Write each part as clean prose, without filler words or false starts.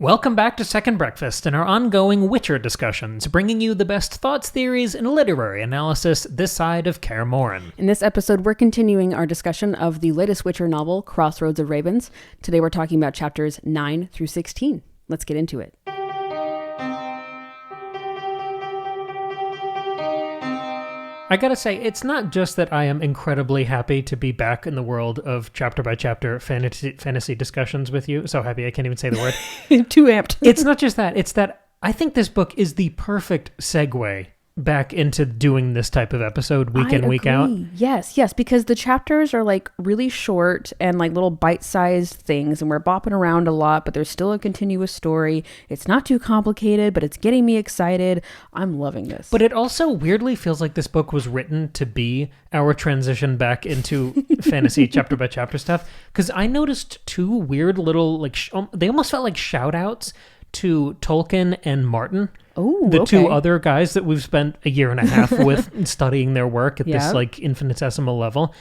Welcome back to Second Breakfast and our ongoing Witcher discussions, bringing you the best thoughts, theories, and literary analysis this side of Kaer Morhen. In this episode, we're continuing our discussion of the latest Witcher novel, Crossroads of Ravens. Today we're talking about chapters 9 through 16. Let's get into it. I gotta say, it's not just that I am incredibly happy to be back in the world of chapter-by-chapter fantasy discussions with you. So happy I can't even say the word. Too amped. It's not just that. It's that I think this book is the perfect segue back into doing this type of episode week in, week out. Yes, because the chapters are like really short and like little bite-sized things, and we're bopping around a lot, but there's still a continuous story. It's not too complicated, but it's getting me excited. I'm loving this. But it also weirdly feels like this book was written to be our transition back into fantasy chapter by chapter stuff, because I noticed two weird little, like, they almost felt like shout-outs to Tolkien and Martin. The two other guys that we've spent a year and a half with studying their work at this like infinitesimal level.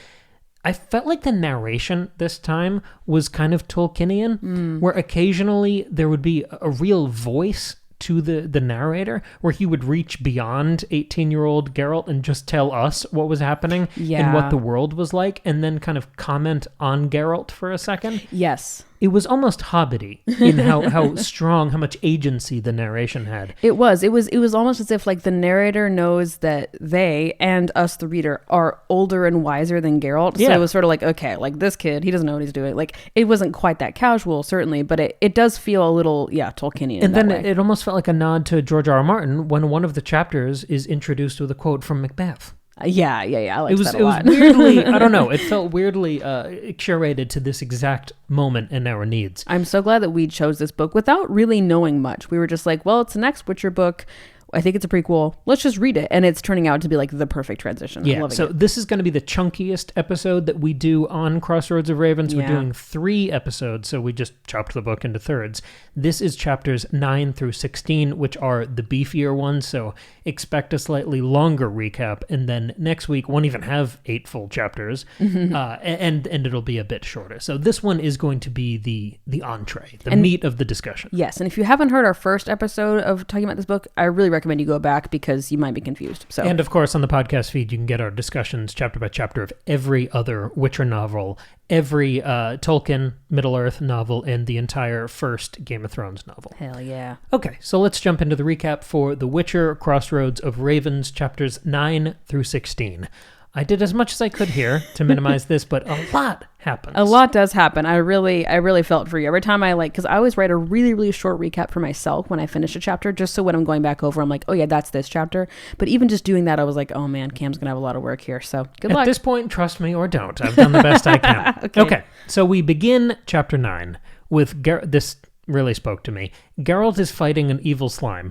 I felt like the narration this time was kind of Tolkienian, where occasionally there would be a real voice to the narrator, where he would reach beyond 18-year-old Geralt and just tell us what was happening and what the world was like, and then kind of comment on Geralt for a second. Yes. It was almost Hobbity in how strong, how much agency the narration had. It was almost as if like the narrator knows that they and us, the reader, are older and wiser than Geralt. So it was sort of like, okay, like this kid, he doesn't know what he's doing. Like it wasn't quite that casual, certainly, but it does feel a little, Tolkienian. And then it almost felt like a nod to George R. R. Martin when one of the chapters is introduced with a quote from Macbeth. Yeah. I liked that a lot. It was weirdly, I don't know, it felt weirdly curated to this exact moment in our needs. I'm so glad that we chose this book without really knowing much. We were just like, well, it's the next Witcher book. I think it's a prequel. Let's just read it. And it's turning out to be like the perfect transition. Yeah, so this is going to be the chunkiest episode that we do on Crossroads of Ravens. We're doing 3 episodes, so we just chopped the book into thirds. This is chapters 9 through 16, which are the beefier ones, so expect a slightly longer recap. And then next week won't even have 8 full chapters, and it'll be a bit shorter. So this one is going to be the entree, the meat of the discussion. Yes, and if you haven't heard our first episode of talking about this book, I really recommend you go back because you might be confused. So, and of course on the podcast feed you can get our discussions chapter by chapter of every other Witcher novel, every Tolkien Middle-earth novel, and the entire first Game of Thrones novel. Hell yeah. Okay, so let's jump into the recap for The Witcher Crossroads of Ravens, chapters 9 through 16. I did as much as I could here to minimize this, but a lot happens. A lot does happen. I really felt for you. Every time because I always write a really, really short recap for myself when I finish a chapter, just so when I'm going back over, I'm like, oh yeah, that's this chapter. But even just doing that, I was like, oh man, Cam's going to have a lot of work here. So good luck. At this point, trust me or don't. I've done the best I can. Okay, so we begin chapter 9 with this really spoke to me. Geralt is fighting an evil slime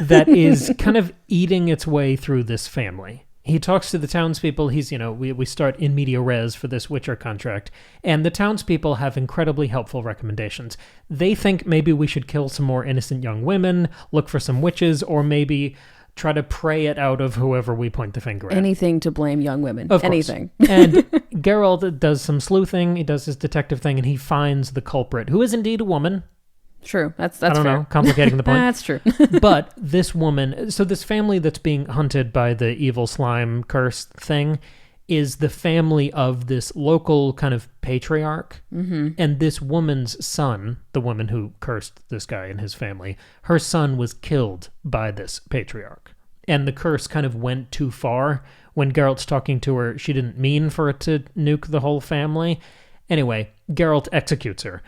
that is kind of eating its way through this family. He talks to the townspeople. He's, we start in media res for this Witcher contract, and the townspeople have incredibly helpful recommendations. They think maybe we should kill some more innocent young women, look for some witches, or maybe try to pray it out of whoever we point the finger at. Anything to blame young women. Of anything. And Geralt does some sleuthing. He does his detective thing, and he finds the culprit, who is indeed a woman. True. That's I don't fair. know, complicating the point. That's true. But this woman, so this family that's being hunted by the evil slime curse thing is the family of this local kind of patriarch. Mm-hmm. And this woman's son, the woman who cursed this guy and his family, her son was killed by this patriarch. And the curse kind of went too far. When Geralt's talking to her, she didn't mean for it to nuke the whole family. Anyway, Geralt executes her.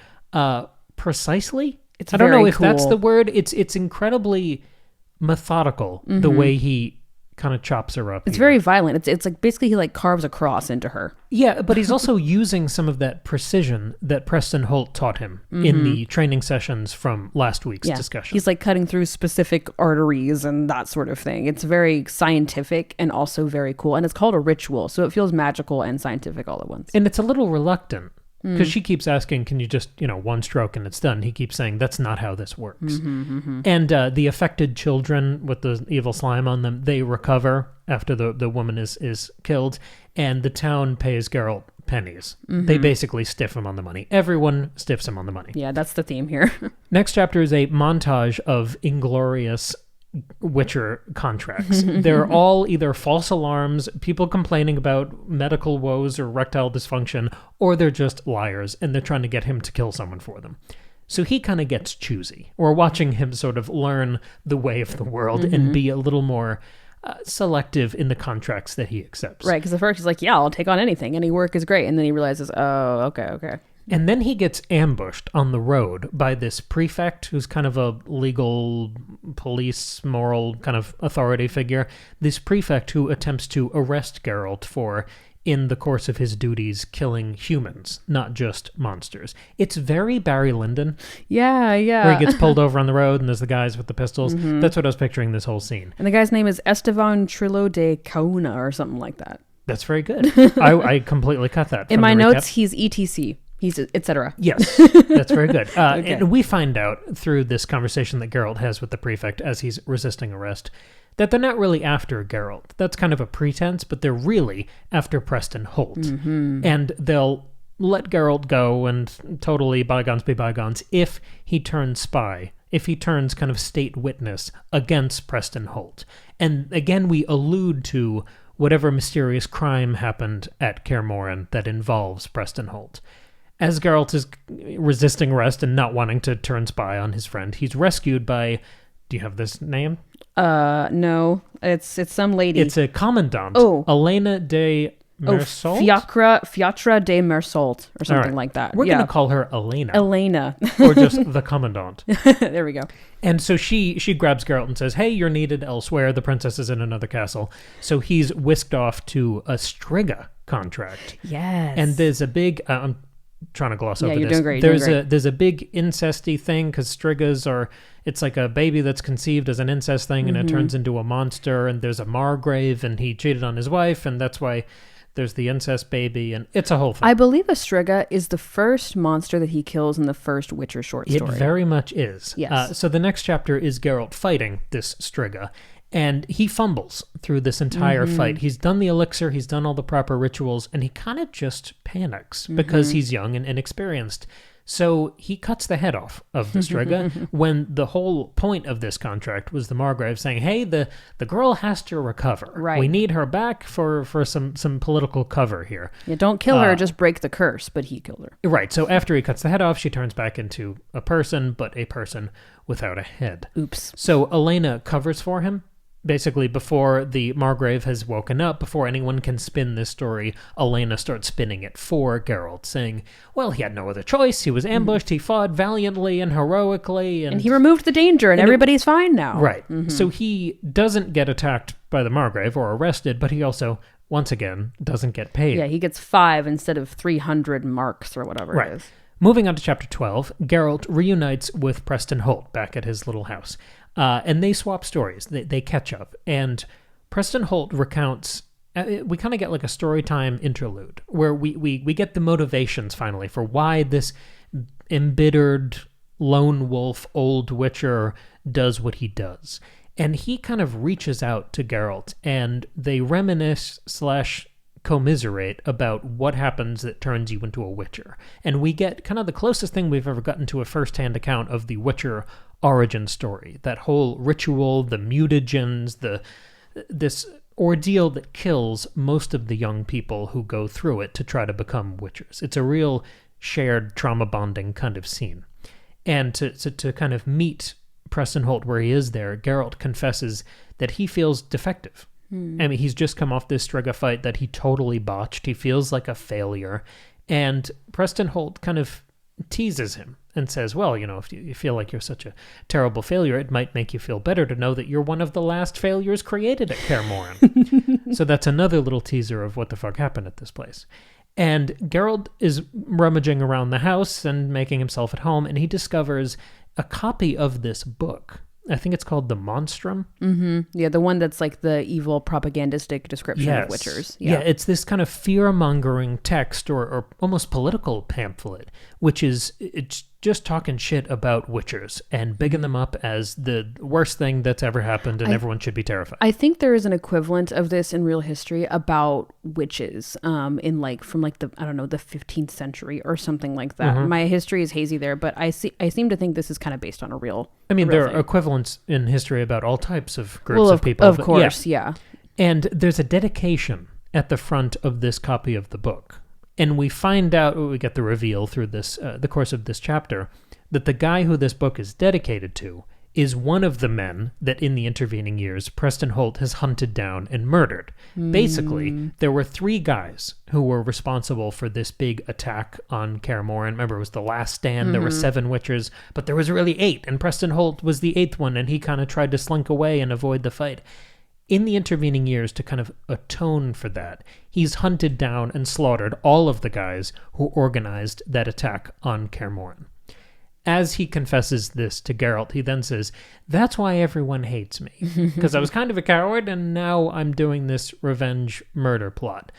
Precisely? I don't know if that's the word. It's incredibly methodical, the way he kind of chops her up. It's very violent. It's like basically he like carves a cross into her. Yeah, but he's also using some of that precision that Preston Holt taught him in the training sessions from last week's discussion. He's like cutting through specific arteries and that sort of thing. It's very scientific and also very cool. And it's called a ritual, so it feels magical and scientific all at once. And it's a little reluctant. Because she keeps asking, can you just, one stroke and it's done? He keeps saying, that's not how this works. And the affected children with the evil slime on them, they recover after the woman is killed, and the town pays Geralt pennies. They basically stiff him on the money. Everyone stiffs him on the money. Yeah, that's the theme here. Next chapter is a montage of inglorious Witcher contracts. They're all either false alarms, people complaining about medical woes or erectile dysfunction, or they're just liars and they're trying to get him to kill someone for them. So he kind of gets choosy. We're watching him sort of learn the way of the world and be a little more selective in the contracts that he accepts. Right, because at first he's like, yeah, I'll take on anything. Any work is great. And then he realizes, oh, okay. And then he gets ambushed on the road by this prefect who's kind of a legal, police, moral kind of authority figure. This prefect who attempts to arrest Geralt for, in the course of his duties, killing humans, not just monsters. It's very Barry Lyndon. Yeah. Where he gets pulled over on the road and there's the guys with the pistols. That's what I was picturing this whole scene. And the guy's name is Esteban Trillo de Cauna or something like that. That's very good. I completely cut that. In my notes, he's ETC. He's etc. Yes, that's very good. Okay. And we find out through this conversation that Geralt has with the prefect as he's resisting arrest that they're not really after Geralt. That's kind of a pretense, but they're really after Preston Holt. And they'll let Geralt go and totally bygones be bygones if he turns spy, if he turns kind of state witness against Preston Holt. And again, we allude to whatever mysterious crime happened at Kaer Morhen that involves Preston Holt. As Geralt is resisting arrest and not wanting to turn spy on his friend, he's rescued by... Do you have this name? No. It's some lady. It's a commandant. Oh. Elena de Mersault? Fiatra de Mersault or something like that. We're going to call her Elena. Elena. Or just the commandant. There we go. And so she grabs Geralt and says, hey, you're needed elsewhere. The princess is in another castle. So he's whisked off to a Striga contract. Yes. And there's a big... I'm trying to gloss over you're this. Doing great. There's a big incesty thing because Strigas are... It's like a baby that's conceived as an incest thing and it turns into a monster, and there's a Margrave and he cheated on his wife, and that's why there's the incest baby, and it's a whole thing. I believe a Striga is the first monster that he kills in the first Witcher short story. It very much is. Yes. So the next chapter is Geralt fighting this Striga, and he fumbles through this entire fight. He's done the elixir, he's done all the proper rituals, and he kind of just panics because he's young and inexperienced. So he cuts the head off of the Striga when the whole point of this contract was the Margrave saying, hey, the girl has to recover. Right. We need her back for some political cover here. Yeah, don't kill her, just break the curse, but he killed her. Right, so after he cuts the head off, she turns back into a person, but a person without a head. Oops. So Elena covers for him. Basically, before the Margrave has woken up, before anyone can spin this story, Elena starts spinning it for Geralt, saying, well, he had no other choice. He was ambushed. He fought valiantly and heroically. And he removed the danger, and everybody's fine now. Right. So he doesn't get attacked by the Margrave or arrested, but he also, once again, doesn't get paid. Yeah, he gets 5 instead of 300 marks or whatever it is. Moving on to chapter 12, Geralt reunites with Preston Holt back at his little house. And they swap stories. They catch up. And Preston Holt recounts... we kind of get like a story time interlude where we get the motivations finally for why this embittered lone wolf old Witcher does what he does. And he kind of reaches out to Geralt and they reminisce / commiserate about what happens that turns you into a Witcher. And we get kind of the closest thing we've ever gotten to a first-hand account of the Witcher origin story. That whole ritual, the mutagens, this ordeal that kills most of the young people who go through it to try to become Witchers. It's a real shared trauma bonding kind of scene. And to kind of meet Preston Holt where he is there, Geralt confesses that he feels defective. I mean, he's just come off this Striga fight that he totally botched. He feels like a failure. And Preston Holt kind of teases him and says, well, you know, if you feel like you're such a terrible failure, it might make you feel better to know that you're one of the last failures created at Kaer Morhen. So that's another little teaser of what the fuck happened at this place. And Geralt is rummaging around the house and making himself at home, and he discovers a copy of this book. I think it's called The Monstrum. Yeah, the one that's like the evil propagandistic description of Witchers. Yeah, it's this kind of fear-mongering text or almost political pamphlet, which is it's just talking shit about witchers and bigging them up as the worst thing that's ever happened, and everyone should be terrified. I think there is an equivalent of this in real history about witches, in like from like the 15th century or something like that. My history is hazy there, but I seem to think this is kind of based on a real. There are equivalents in history about all types of groups of people. Of course, yeah. And there's a dedication at the front of this copy of the book. And we find out, we get the reveal through this, the course of this chapter, that the guy who this book is dedicated to is one of the men that in the intervening years Preston Holt has hunted down and murdered. Basically, there were 3 guys who were responsible for this big attack on Kaer Morhen. Remember, it was the last stand. There were 7 witchers, but there was really 8, and Preston Holt was the 8th one, and he kind of tried to slink away and avoid the fight. In the intervening years, to kind of atone for that, he's hunted down and slaughtered all of the guys who organized that attack on Kaer Morhen. As he confesses this to Geralt, he then says, "That's why everyone hates me, because I was kind of a coward, and now I'm doing this revenge murder plot."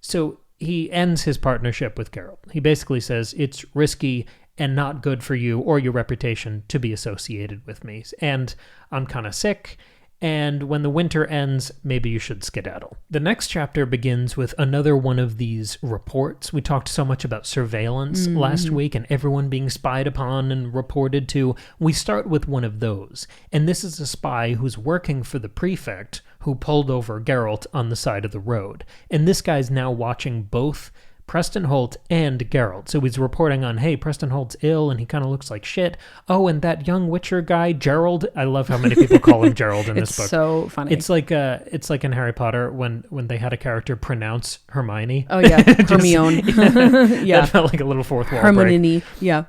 So he ends his partnership with Geralt. He basically says, it's risky and not good for you or your reputation to be associated with me, and I'm kind of sick, and when the winter ends, maybe you should skedaddle. The next chapter begins with another one of these reports. We talked so much about surveillance last week and everyone being spied upon and reported to. We start with one of those, and this is a spy who's working for the prefect who pulled over Geralt on the side of the road. And this guy's now watching both Preston Holt and Geralt. So he's reporting on, hey, Preston Holt's ill and he kind of looks like shit. Oh, and that young Witcher guy, Geralt. I love how many people call him Geralt in this book. It's so funny. It's like in Harry Potter when they had a character pronounce Hermione. Oh yeah, Hermione. Yeah, that felt like a little fourth wall Hermione. Yeah.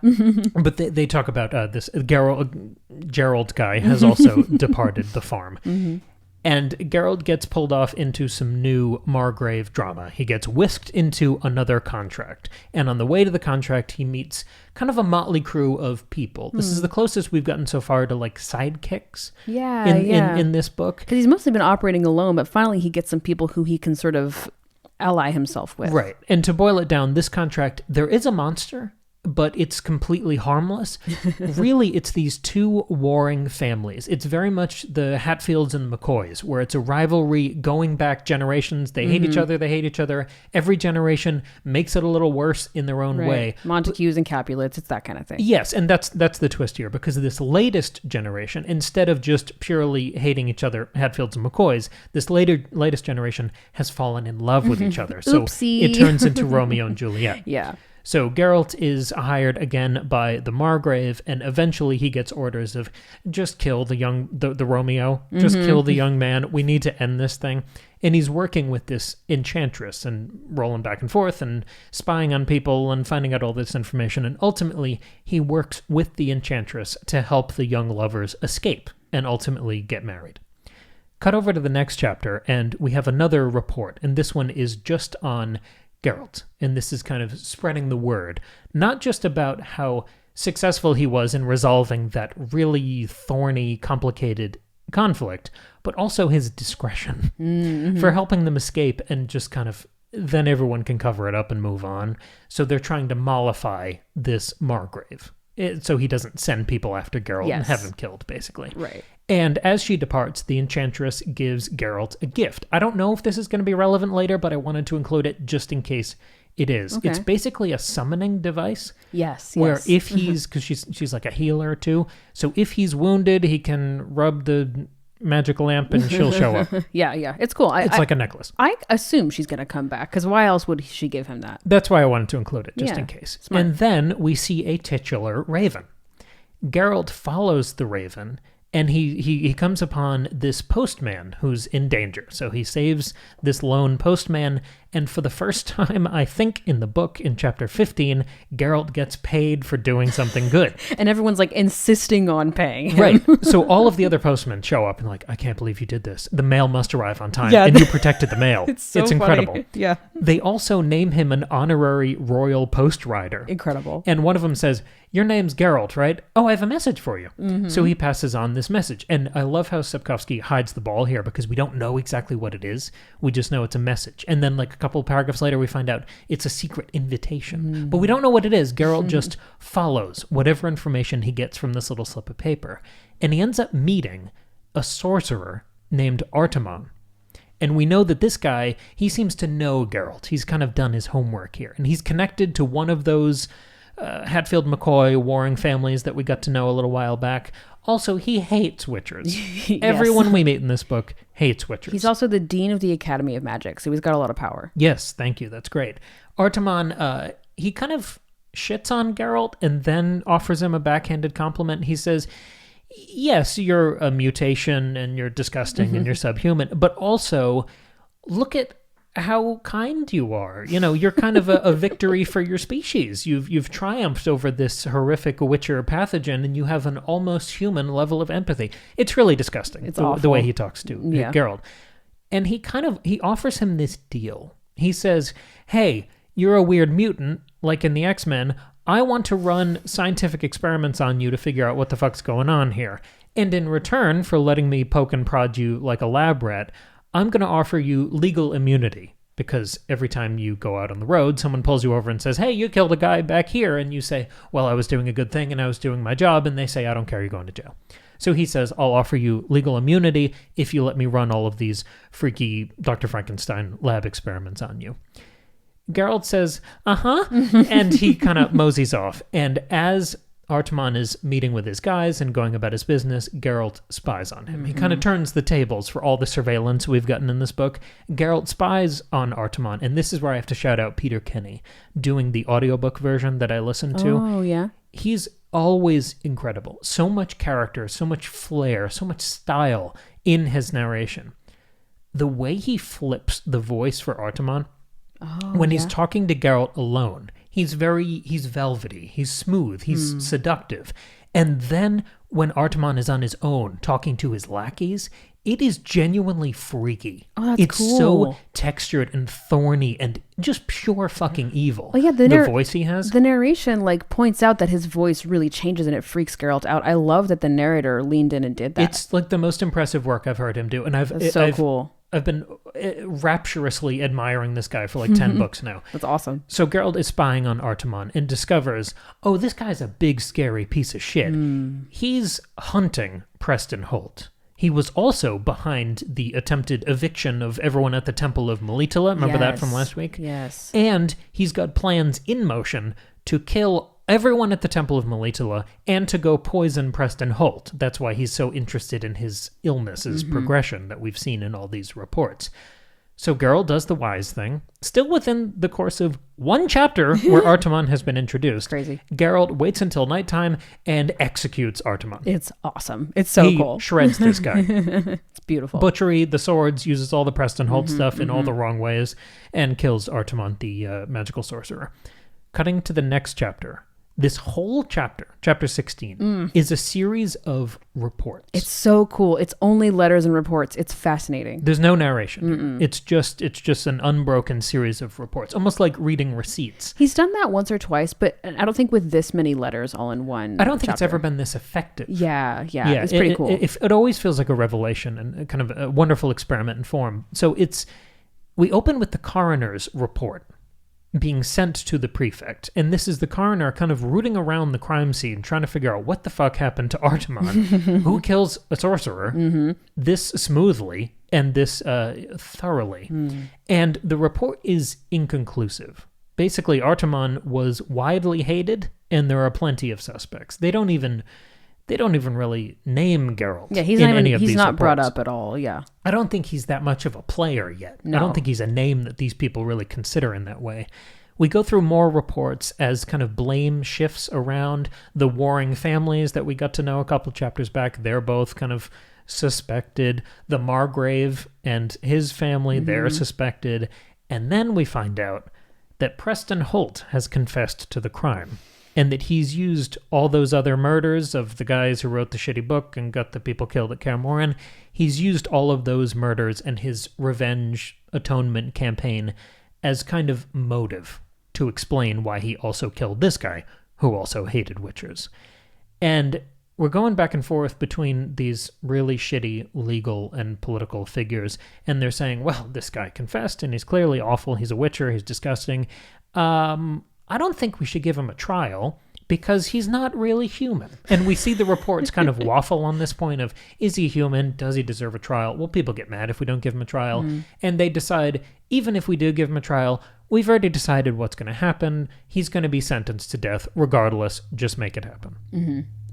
But they talk about this Geralt guy has also departed the farm. And Geralt gets pulled off into some new Margrave drama. He gets whisked into another contract. And on the way to the contract, he meets kind of a motley crew of people. This is the closest we've gotten so far to like sidekicks in this book. Because he's mostly been operating alone, but finally he gets some people who he can sort of ally himself with. Right. And to boil it down, this contract, there is a monster, but it's completely harmless. Really, it's these 2 warring families. It's very much the Hatfields and McCoys, where it's a rivalry going back generations. They hate each other, they hate each other. Every generation makes it a little worse in their own way. Montagues and Capulets, it's that kind of thing. Yes, and that's the twist here, because this latest generation, instead of just purely hating each other, Hatfields and McCoys, this latest generation has fallen in love with each other. So it turns into Romeo and Juliet. Yeah. So Geralt is hired again by the Margrave, and eventually he gets orders of just kill the Romeo, just kill the young man. We need to end this thing. And he's working with this enchantress and rolling back and forth and spying on people and finding out all this information. And ultimately, he works with the enchantress to help the young lovers escape and ultimately get married. Cut over to the next chapter, and we have another report, and this one is just on Geralt, and this is kind of spreading the word, not just about how successful he was in resolving that really thorny, complicated conflict, but also his discretion for helping them escape, and just kind of then everyone can cover it up and move on. So they're trying to mollify this Margrave so he doesn't send people after Geralt and have him killed, basically. Right. And as she departs, the enchantress gives Geralt a gift. I don't know if this is going to be relevant later, but I wanted to include it just in case it is. Okay. It's basically a summoning device. Yes. Where if he's, because she's like a healer too, so if he's wounded, he can rub the magic lamp and she'll show up. Yeah. It's cool. It's like a necklace. I assume she's going to come back, because why else would she give him that? That's why I wanted to include it, just in case. Smart. And then we see a titular raven. Geralt follows the raven, and he comes upon this postman who's in danger. So he saves this lone postman, and for the first time, I think, in the book, in chapter 15, Geralt gets paid for doing something good. And everyone's like insisting on paying him. Right. So all of the other postmen show up and like, I can't believe you did this. The mail must arrive on time. Yeah. And you protected the mail. It's incredible. Funny. Yeah. They also name him an honorary royal post rider. Incredible. And one of them says, your name's Geralt, right? Oh, I have a message for you. So he passes on this message. And I love how Sapkowski hides the ball here, because we don't know exactly what it is. We just know it's a message. And then like couple of paragraphs later, we find out it's a secret invitation. But we don't know what it is. Geralt just follows whatever information he gets from this little slip of paper. And he ends up meeting a sorcerer named Artemon. And we know that this guy, he seems to know Geralt. He's kind of done his homework here. And he's connected to one of those Hatfield-McCoy warring families that we got to know a little while back. Also, he hates witchers. Yes. Everyone we meet in this book hates witchers. He's also the dean of the Academy of Magic, so he's got a lot of power. Yes, thank you. That's great. Artemon, he kind of shits on Geralt and then offers him a backhanded compliment. He says, yes, you're a mutation and you're disgusting and you're subhuman, but also look at how kind you are. You know, you're kind of a victory for your species. You've triumphed over this horrific witcher pathogen, and you have an almost human level of empathy. It's really disgusting. It's the way he talks to Geralt. And he offers him this deal. He says, hey, you're a weird mutant, like in the X-Men. I want to run scientific experiments on you to figure out what the fuck's going on here. And in return for letting me poke and prod you like a lab rat, I'm going to offer you legal immunity, because every time you go out on the road, someone pulls you over and says, hey, you killed a guy back here. And you say, well, I was doing a good thing and I was doing my job. And they say, I don't care, you're going to jail. So he says, I'll offer you legal immunity if you let me run all of these freaky Dr. Frankenstein lab experiments on you. Geralt says, and he kind of moseys off. And as Artemon is meeting with his guys and going about his business, Geralt spies on him. He kind of turns the tables for all the surveillance we've gotten in this book. Geralt spies on Artemon, and this is where I have to shout out Peter Kenny, doing the audiobook version that I listened to. Oh, yeah. He's always incredible. So much character, so much flair, so much style in his narration. The way he flips the voice for Artemon, when he's talking to Geralt alone, he's velvety, he's smooth, he's seductive. And then when Artemon is on his own talking to his lackeys, it is genuinely freaky. Oh, that's it's cool. So textured and thorny and just pure fucking evil. Well, yeah, the voice he has. The narration points out that his voice really changes and it freaks Geralt out. I love that the narrator leaned in and did that. It's the most impressive work I've heard him do. And I've cool. I've been rapturously admiring this guy for 10 books now. That's awesome. So Geralt is spying on Artemon and discovers, oh, this guy's a big, scary piece of shit. He's hunting Preston Holt. He was also behind the attempted eviction of everyone at the Temple of Melitele. Remember that from last week? Yes. And he's got plans in motion to kill everyone at the Temple of Melitele and to go poison Preston Holt. That's why he's so interested in his illness's progression that we've seen in all these reports. So Geralt does the wise thing, still within the course of one chapter where Artemon has been introduced. Crazy. Geralt waits until nighttime and executes Artemon. It's awesome. It's so cool. He shreds this guy. It's beautiful. Butchery, the swords, uses all the Preston Holt stuff in all the wrong ways, and kills Artemon, the magical sorcerer. Cutting to the next chapter. This whole chapter, chapter 16, is a series of reports. It's so cool. It's only letters and reports. It's fascinating. There's no narration. It's just an unbroken series of reports, almost like reading receipts. He's done that once or twice, but I don't think with this many letters all in one I don't think chapter. it's ever been this effective. Yeah. It's pretty cool. It always feels like a revelation and kind of a wonderful experiment in form. So we open with the coroner's report being sent to the prefect, and this is the coroner kind of rooting around the crime scene, trying to figure out what the fuck happened to Artemon, who kills a sorcerer this smoothly and this thoroughly. And the report is inconclusive. Basically, Artemon was widely hated, and there are plenty of suspects. They don't even really name Geralt. Yeah, he's not brought up at all. Yeah. I don't think he's that much of a player yet. No. I don't think he's a name that these people really consider in that way. We go through more reports as kind of blame shifts around the warring families that we got to know a couple chapters back. They're both kind of suspected. The Margrave and his family, they're suspected. And then we find out that Preston Holt has confessed to the crime, and that he's used all those other murders of the guys who wrote the shitty book and got the people killed at Kaer Morhen. He's used all of those murders and his revenge atonement campaign as kind of motive to explain why he also killed this guy, who also hated witchers. And we're going back and forth between these really shitty legal and political figures, and they're saying, well, this guy confessed, and he's clearly awful, he's a witcher, he's disgusting. I don't think we should give him a trial, because he's not really human. And we see the reports kind of waffle on this point of, is he human? Does he deserve a trial? Well, people get mad if we don't give him a trial. And they decide, even if we do give him a trial, we've already decided what's going to happen. He's going to be sentenced to death regardless. Just make it happen.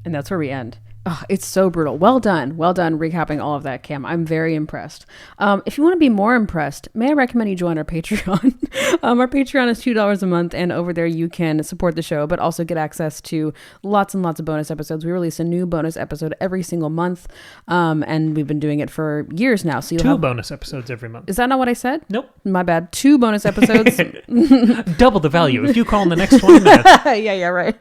And that's where we end. Oh, it's so brutal. Well done recapping all of that, Cam. I'm very impressed. If you want to be more impressed, may I recommend you join our Patreon? Our Patreon is $2 a month, and over there you can support the show, but also get access to lots and lots of bonus episodes. We release a new bonus episode every single month, and we've been doing it for years now. So you'll have bonus episodes every month. Is that not what I said? Nope. My bad. 2 bonus episodes. Double the value if you call in the next 20 minutes. Yeah, right.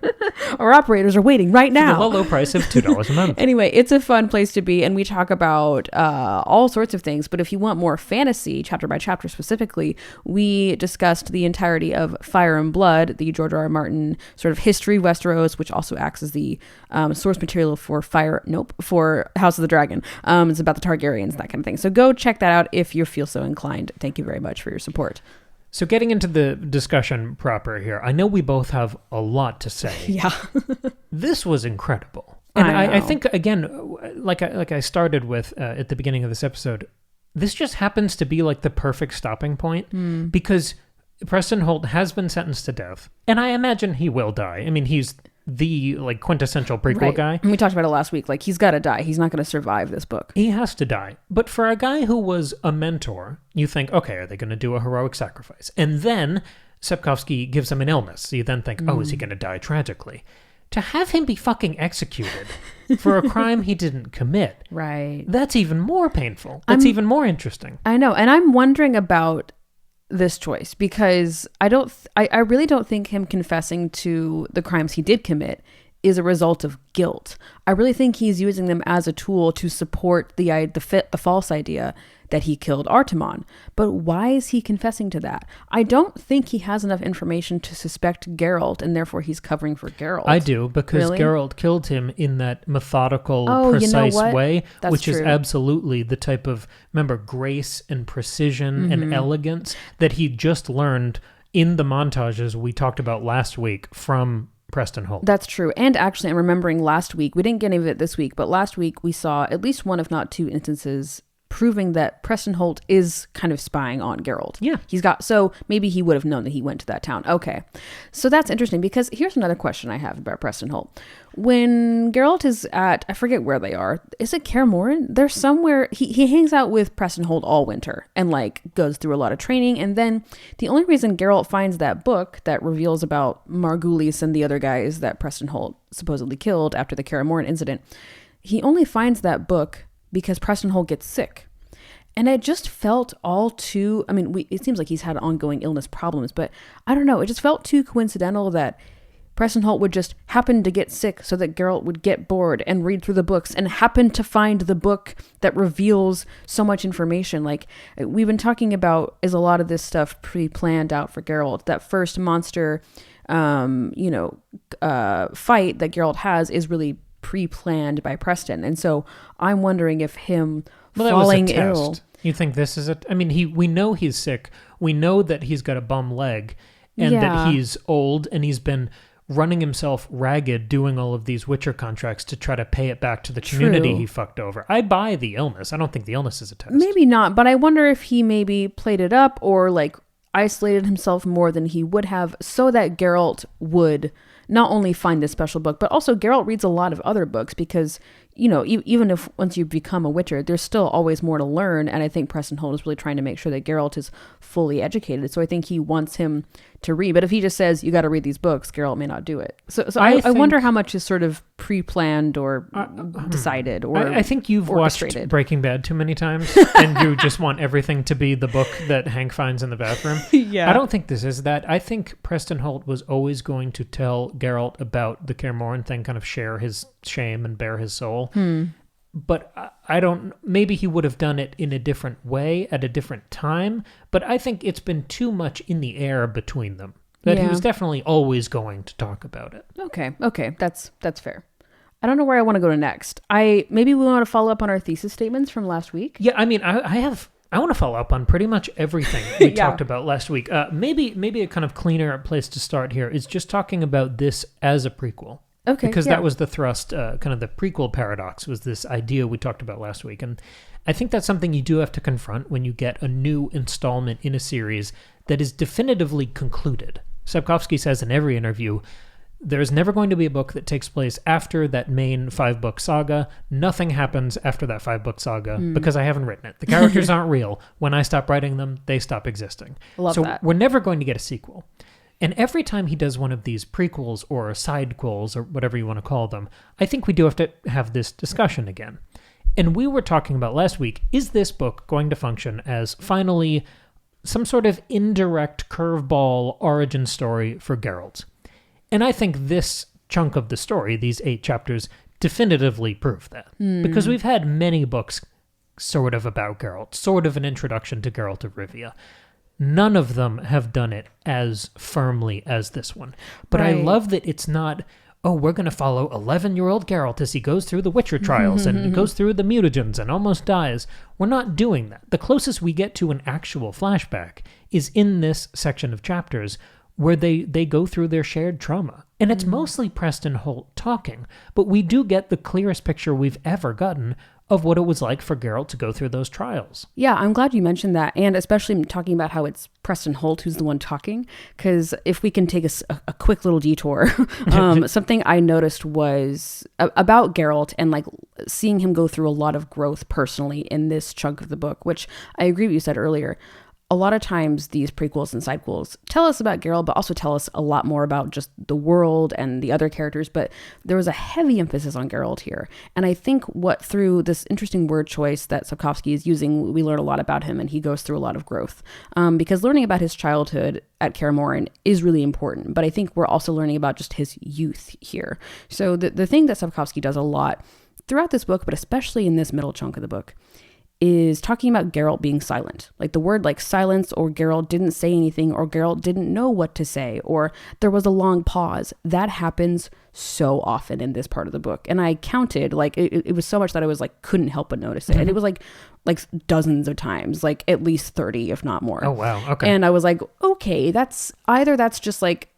Our operators are waiting right now. For the low price of $2 a month. Anyway, it's a fun place to be, and we talk about all sorts of things. But if you want more fantasy, chapter by chapter specifically, we discussed the entirety of Fire and Blood, the George R.R. Martin sort of history Westeros, which also acts as the source material for for House of the Dragon. It's about the Targaryens, that kind of thing. So go check that out if you feel so inclined. Thank you very much for your support. So getting into the discussion proper here, I know we both have a lot to say. Yeah. This was incredible. And I think, again, like I started with at the beginning of this episode, this just happens to be like the perfect stopping point because Preston Holt has been sentenced to death, and I imagine he will die. I mean, he's the like quintessential prequel guy. And we talked about it last week. Like, he's got to die. He's not going to survive this book. He has to die. But for a guy who was a mentor, you think, okay, are they going to do a heroic sacrifice? And then Sapkowski gives him an illness. So you then think, oh, is he going to die tragically? To have him be fucking executed for a crime he didn't commit. Right. That's even more painful. That's even more interesting. I know. And I'm wondering about this choice because I really don't think him confessing to the crimes he did commit is a result of guilt. I really think he's using them as a tool to support the false idea that he killed Artemon. But why is he confessing to that? I don't think he has enough information to suspect Geralt, and therefore he's covering for Geralt. I do, because Geralt killed him in that methodical, precise way, which is absolutely the type of, remember, grace and precision and elegance that he just learned in the montages we talked about last week from Preston Holt. That's true. And actually, I'm remembering last week, we didn't get any of it this week, but last week we saw at least one, if not 2 instances proving that Preston Holt is kind of spying on Geralt. Yeah. So maybe he would have known that he went to that town. Okay. So that's interesting because here's another question I have about Preston Holt. When Geralt is at, I forget where they are. Is it Kaer Morhen? There's somewhere, he hangs out with Preston Holt all winter and like goes through a lot of training. And then the only reason Geralt finds that book that reveals about Margulies and the other guys that Preston Holt supposedly killed after the Kaer Morhen incident, he only finds that book because Preston Holt gets sick. And it just felt all too, I mean, it seems like he's had ongoing illness problems, but I don't know. It just felt too coincidental that Preston Holt would just happen to get sick so that Geralt would get bored and read through the books and happen to find the book that reveals so much information. Like, we've been talking about, is a lot of this stuff pre-planned out for Geralt? That first monster, fight that Geralt has is really pre-planned by Preston. And so I'm wondering if him falling ill. You think this is I mean, we know he's sick. We know that he's got a bum leg and that he's old and he's been running himself ragged doing all of these Witcher contracts to try to pay it back to the community he fucked over. I buy the illness. I don't think the illness is a test. Maybe not, but I wonder if he maybe played it up or like isolated himself more than he would have so that Geralt would not only find this special book, but also Geralt reads a lot of other books because, you know, even if once you become a Witcher, there's still always more to learn. And I think Preston Holt is really trying to make sure that Geralt is fully educated. So I think he wants him to read. But if he just says, you got to read these books, Geralt may not do it. So I wonder how much is sort of pre-planned or decided or I think you've watched Breaking Bad too many times and you just want everything to be the book that Hank finds in the bathroom. Yeah. I don't think this is that. I think Preston Holt was always going to tell Geralt about the Kaer Morhen thing, kind of share his shame and bare his soul. But I don't, maybe he would have done it in a different way at a different time, but I think it's been too much in the air between them that he was definitely always going to talk about it. Okay, that's fair. I don't know where I want to go to next. Maybe we want to follow up on our thesis statements from last week. Yeah, I mean, I want to follow up on pretty much everything we talked about last week. Maybe a kind of cleaner place to start here is just talking about this as a prequel. Okay. Because that was the thrust, kind of the prequel paradox was this idea we talked about last week. And I think that's something you do have to confront when you get a new installment in a series that is definitively concluded. Sapkowski says in every interview, there's never going to be a book that takes place after that main 5-book saga. Nothing happens after that 5-book saga because I haven't written it. The characters aren't real. When I stop writing them, they stop existing. Love that. We're never going to get a sequel. And every time he does one of these prequels or sidequels or whatever you want to call them, I think we do have to have this discussion again. And we were talking about last week, is this book going to function as finally some sort of indirect curveball origin story for Geralt? And I think this chunk of the story, these 8 chapters, definitively prove that. Because we've had many books sort of about Geralt, sort of an introduction to Geralt of Rivia. None of them have done it as firmly as this one. But I love that it's not, we're going to follow 11-year-old Geralt as he goes through the Witcher trials and goes through the mutagens and almost dies. We're not doing that. The closest we get to an actual flashback is in this section of chapters where they go through their shared trauma. And it's mostly Preston Holt talking, but we do get the clearest picture we've ever gotten of what it was like for Geralt to go through those trials. Yeah, I'm glad you mentioned that, and especially talking about how it's Preston Holt who's the one talking, because if we can take a quick little detour, something I noticed was about Geralt and like seeing him go through a lot of growth personally in this chunk of the book, which I agree with you said earlier. A lot of times these prequels and sidequels tell us about Geralt, but also tell us a lot more about just the world and the other characters. But there was a heavy emphasis on Geralt here. And I think through this interesting word choice that Sapkowski is using, we learn a lot about him and he goes through a lot of growth. Because learning about his childhood at Kaer Morhen is really important. But I think we're also learning about just his youth here. So the thing that Sapkowski does a lot throughout this book, but especially in this middle chunk of the book, is talking about Geralt being silent. Like the word like silence, or Geralt didn't say anything, or Geralt didn't know what to say, or there was a long pause. That happens so often in this part of the book. And I counted, like it was so much that I was like, couldn't help but notice it. And it was like dozens of times, like at least 30, if not more. Oh, wow. Okay. And I was like, okay, that's just like,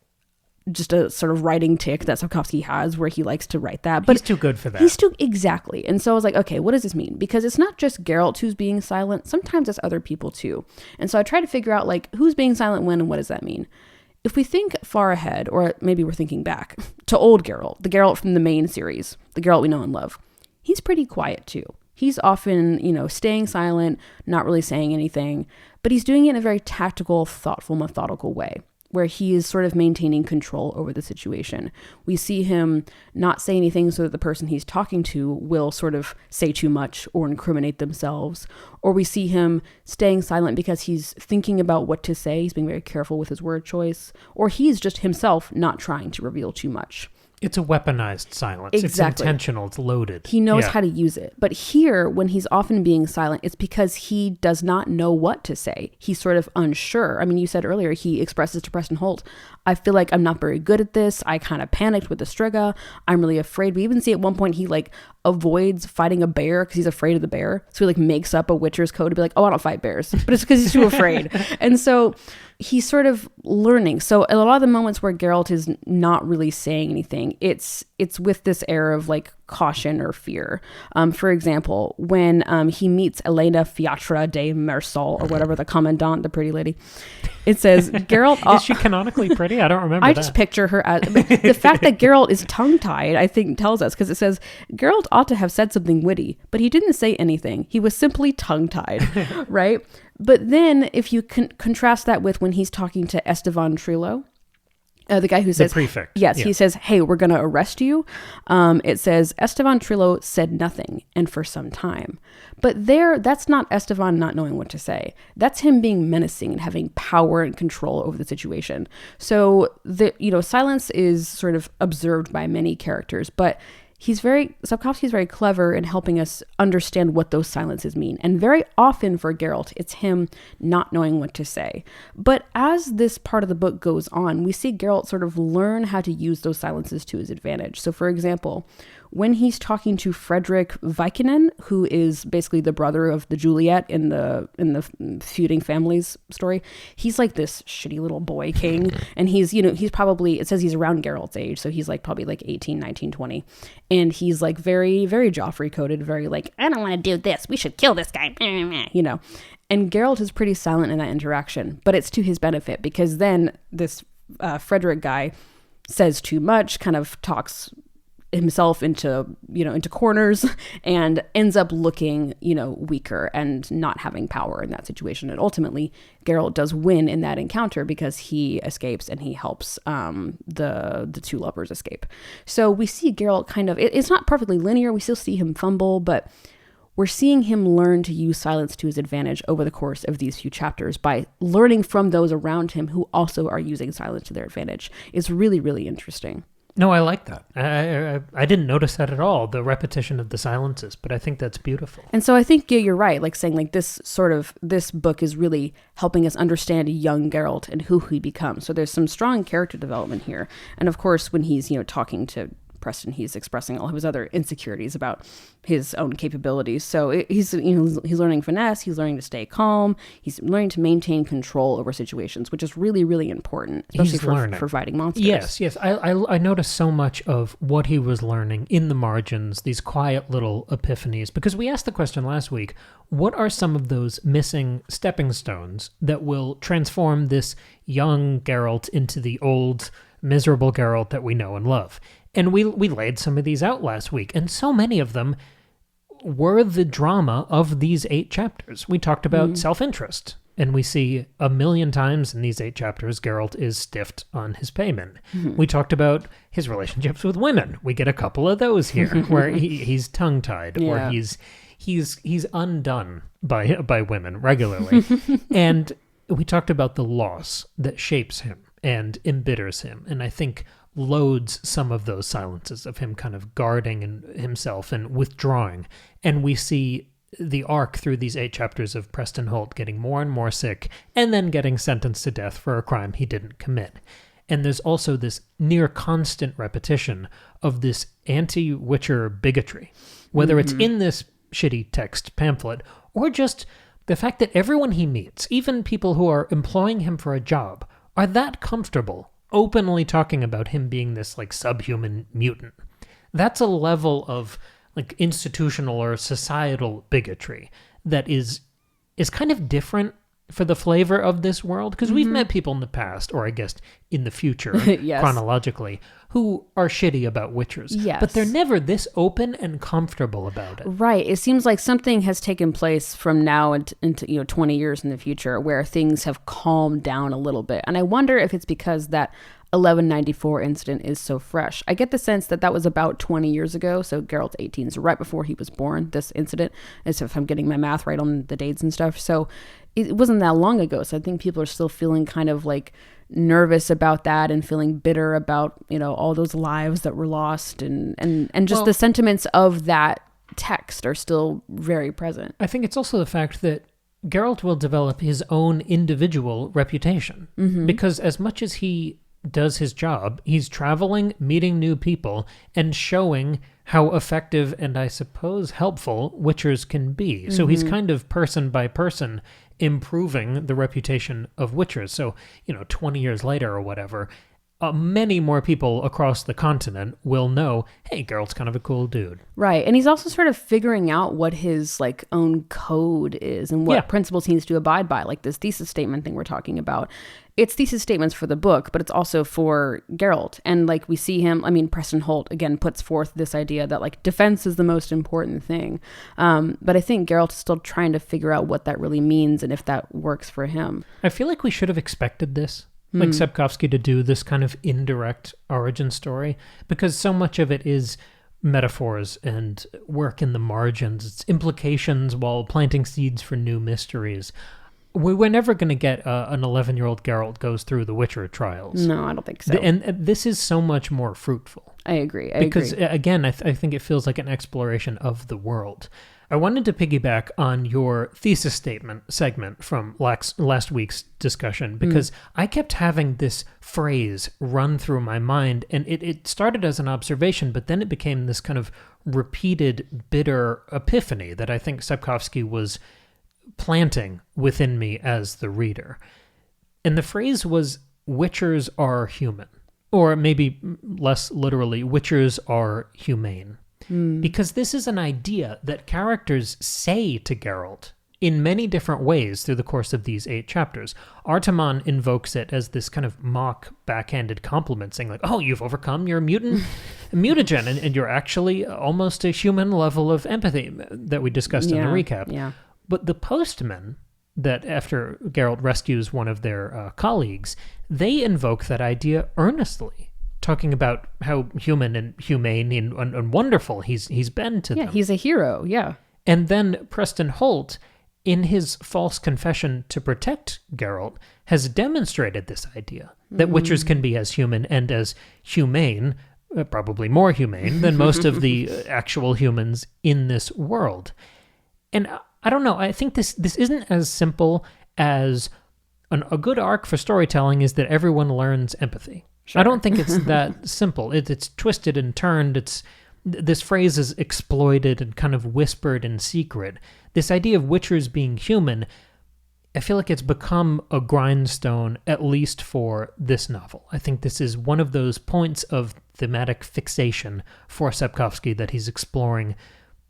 just a sort of writing tick that Sapkowski has where he likes to write that. But he's too good for that. Exactly. And so I was like, okay, what does this mean? Because it's not just Geralt who's being silent. Sometimes it's other people too. And so I tried to figure out like who's being silent when and what does that mean? If we think far ahead, or maybe we're thinking back to old Geralt, the Geralt from the main series, the Geralt we know and love, he's pretty quiet too. He's often, staying silent, not really saying anything, but he's doing it in a very tactical, thoughtful, methodical way, where he is sort of maintaining control over the situation. We see him not say anything so that the person he's talking to will sort of say too much or incriminate themselves. Or we see him staying silent because he's thinking about what to say. He's being very careful with his word choice. Or he's just himself not trying to reveal too much. It's a weaponized silence. Exactly. It's intentional. It's loaded. He knows how to use it. But here, when he's often being silent, it's because he does not know what to say. He's sort of unsure. I mean, you said earlier, he expresses to Preston Holt, I feel like I'm not very good at this. I kind of panicked with the Striga. I'm really afraid. We even see at one point he like avoids fighting a bear because he's afraid of the bear. So he like makes up a Witcher's code to be like, I don't fight bears. But it's because he's too afraid. And so he's sort of learning. So a lot of the moments where Geralt is not really saying anything, it's with this air of like caution or fear. For example, when he meets Elena Fiatra de Mersal, or whatever, the commandant, the pretty lady, it says Geralt... Is she canonically pretty? I don't remember that. I just picture her as... The fact that Geralt is tongue-tied, I think, tells us, because it says, Geralt ought to have said something witty, but he didn't say anything. He was simply tongue-tied, right? But then, if you contrast that with when he's talking to Esteban Trillo, the guy who says... The prefect. Yes, yeah. He says, hey, we're going to arrest you. It says, Esteban Trillo said nothing, and for some time. But that's not Esteban not knowing what to say. That's him being menacing and having power and control over the situation. So, silence is sort of observed by many characters, but... Sapkowski is very clever in helping us understand what those silences mean. And very often for Geralt, it's him not knowing what to say. But as this part of the book goes on, we see Geralt sort of learn how to use those silences to his advantage. So for example, when he's talking to Frederick Vikinen, who is basically the brother of the Juliet in the feuding families story, he's like this shitty little boy king. And he's, he's probably, it says he's around Geralt's age. So he's like probably like 18, 19, 20. And he's like very, very Joffrey coded, very like, I don't want to do this. We should kill this guy, And Geralt is pretty silent in that interaction, but it's to his benefit because then this Frederick guy says too much, kind of talks himself into corners and ends up looking, weaker and not having power in that situation. And ultimately, Geralt does win in that encounter because he escapes and he helps the two lovers escape. So we see Geralt kind of, it's not perfectly linear. We still see him fumble, but we're seeing him learn to use silence to his advantage over the course of these few chapters by learning from those around him who also are using silence to their advantage. It's really, really interesting. No, I like that. I didn't notice that at all, the repetition of the silences, but I think that's beautiful. And so I think you're right, like saying like this book is really helping us understand young Geralt and who he becomes. So there's some strong character development here. And of course, when he's, talking to Preston, he's expressing all of his other insecurities about his own capabilities. So he's learning finesse, he's learning to stay calm, he's learning to maintain control over situations, which is really, really important, especially for fighting monsters. Yes. I noticed so much of what he was learning in the margins, these quiet little epiphanies, because we asked the question last week, what are some of those missing stepping stones that will transform this young Geralt into the old, miserable Geralt that we know and love? And we laid some of these out last week, and so many of them were the drama of these 8 chapters. We talked about self-interest, and we see a million times in these 8 chapters, Geralt is stiffed on his payment. We talked about his relationships with women. We get a couple of those here, where he's tongue-tied, or he's undone by women regularly. And we talked about the loss that shapes him and embitters him, and I think loads some of those silences of him kind of guarding himself and withdrawing. And we see the arc through these 8 chapters of Preston Holt getting more and more sick and then getting sentenced to death for a crime he didn't commit. And there's also this near constant repetition of this anti-Witcher bigotry, whether it's in this shitty text pamphlet or just the fact that everyone he meets, even people who are employing him for a job, are that comfortable openly talking about him being this like subhuman mutant. That's a level of like institutional or societal bigotry that is kind of different for the flavor of this world, because we've met people in the past, or I guess in the future, chronologically, who are shitty about Witchers. Yes. But they're never this open and comfortable about it. Right. It seems like something has taken place from now into 20 years in the future where things have calmed down a little bit. And I wonder if it's because that 1194 incident is so fresh. I get the sense that was about 20 years ago. So Geralt's 18, so right before he was born, this incident, as if I'm getting my math right on the dates and stuff. So it wasn't that long ago. So I think people are still feeling kind of like nervous about that and feeling bitter about, all those lives that were lost and just the sentiments of that text are still very present. I think it's also the fact that Geralt will develop his own individual reputation, because as much as he does his job, he's traveling, meeting new people, and showing how effective and I suppose helpful Witchers can be. So he's kind of person by person improving the reputation of Witchers. So, 20 years later or whatever, many more people across the continent will know, hey, Geralt's kind of a cool dude. Right. And he's also sort of figuring out what his own code is and what principles he needs to abide by, like this thesis statement thing we're talking about. It's thesis statements for the book, but it's also for Geralt. And we see him, Preston Holt, again, puts forth this idea that defense is the most important thing. But I think Geralt is still trying to figure out what that really means and if that works for him. I feel like we should have expected this. Sapkowski to do this kind of indirect origin story, because so much of it is metaphors and work in the margins. It's implications while planting seeds for new mysteries. We were never going to get an 11-year-old Geralt goes through the Witcher trials. No, I don't think so. And this is so much more fruitful. I agree. Because, again, I think it feels like an exploration of the world. I wanted to piggyback on your thesis statement segment from last week's discussion, because I kept having this phrase run through my mind, and it started as an observation, but then it became this kind of repeated bitter epiphany that I think Sapkowski was planting within me as the reader. And the phrase was, witchers are human. Or maybe less literally, witchers are humane. Because this is an idea that characters say to Geralt in many different ways through the course of these 8 chapters. Artemon invokes it as this kind of mock backhanded compliment, saying like, oh, you've overcome your mutagen, and you're actually almost a human level of empathy that we discussed in the recap. Yeah. But the postmen, that after Geralt rescues one of their colleagues, they invoke that idea earnestly, talking about how human and humane and wonderful he's been to them. Yeah, he's a hero, yeah. And then Preston Holt, in his false confession to protect Geralt, has demonstrated this idea that witchers can be as human and as humane, probably more humane, than most of the actual humans in this world. And I don't know, I think this isn't as simple as a good arc for storytelling is that everyone learns empathy. Sure. I don't think it's that simple. It's twisted and turned. This phrase is exploited and kind of whispered in secret. This idea of witchers being human, I feel like it's become a grindstone, at least for this novel. I think this is one of those points of thematic fixation for Sapkowski that he's exploring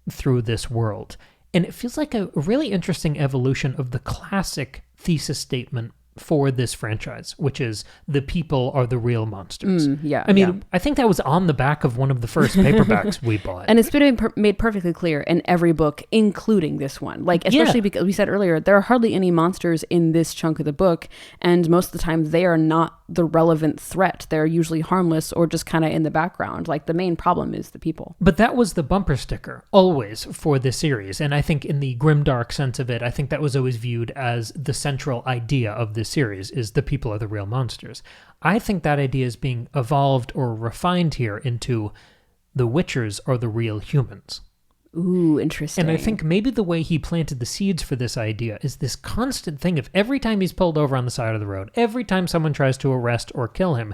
through this world. And it feels like a really interesting evolution of the classic thesis statement for this franchise, which is the people are the real monsters. I mean, I think that was on the back of one of the first paperbacks we bought. And it's been made perfectly clear in every book, including this one. Like, especially because we said earlier, there are hardly any monsters in this chunk of the book, and most of the time they are not the relevant threat. They're usually harmless or just kind of in the background. Like, the main problem is the people. But that was the bumper sticker, always, for this series. And I think in the grimdark sense of it, I think that was always viewed as the central idea of this series, is the people are the real monsters. I think that idea is being evolved or refined here into the witchers are the real humans. Ooh, interesting. And I think maybe the way he planted the seeds for this idea is this constant thing of every time he's pulled over on the side of the road, every time someone tries to arrest or kill him,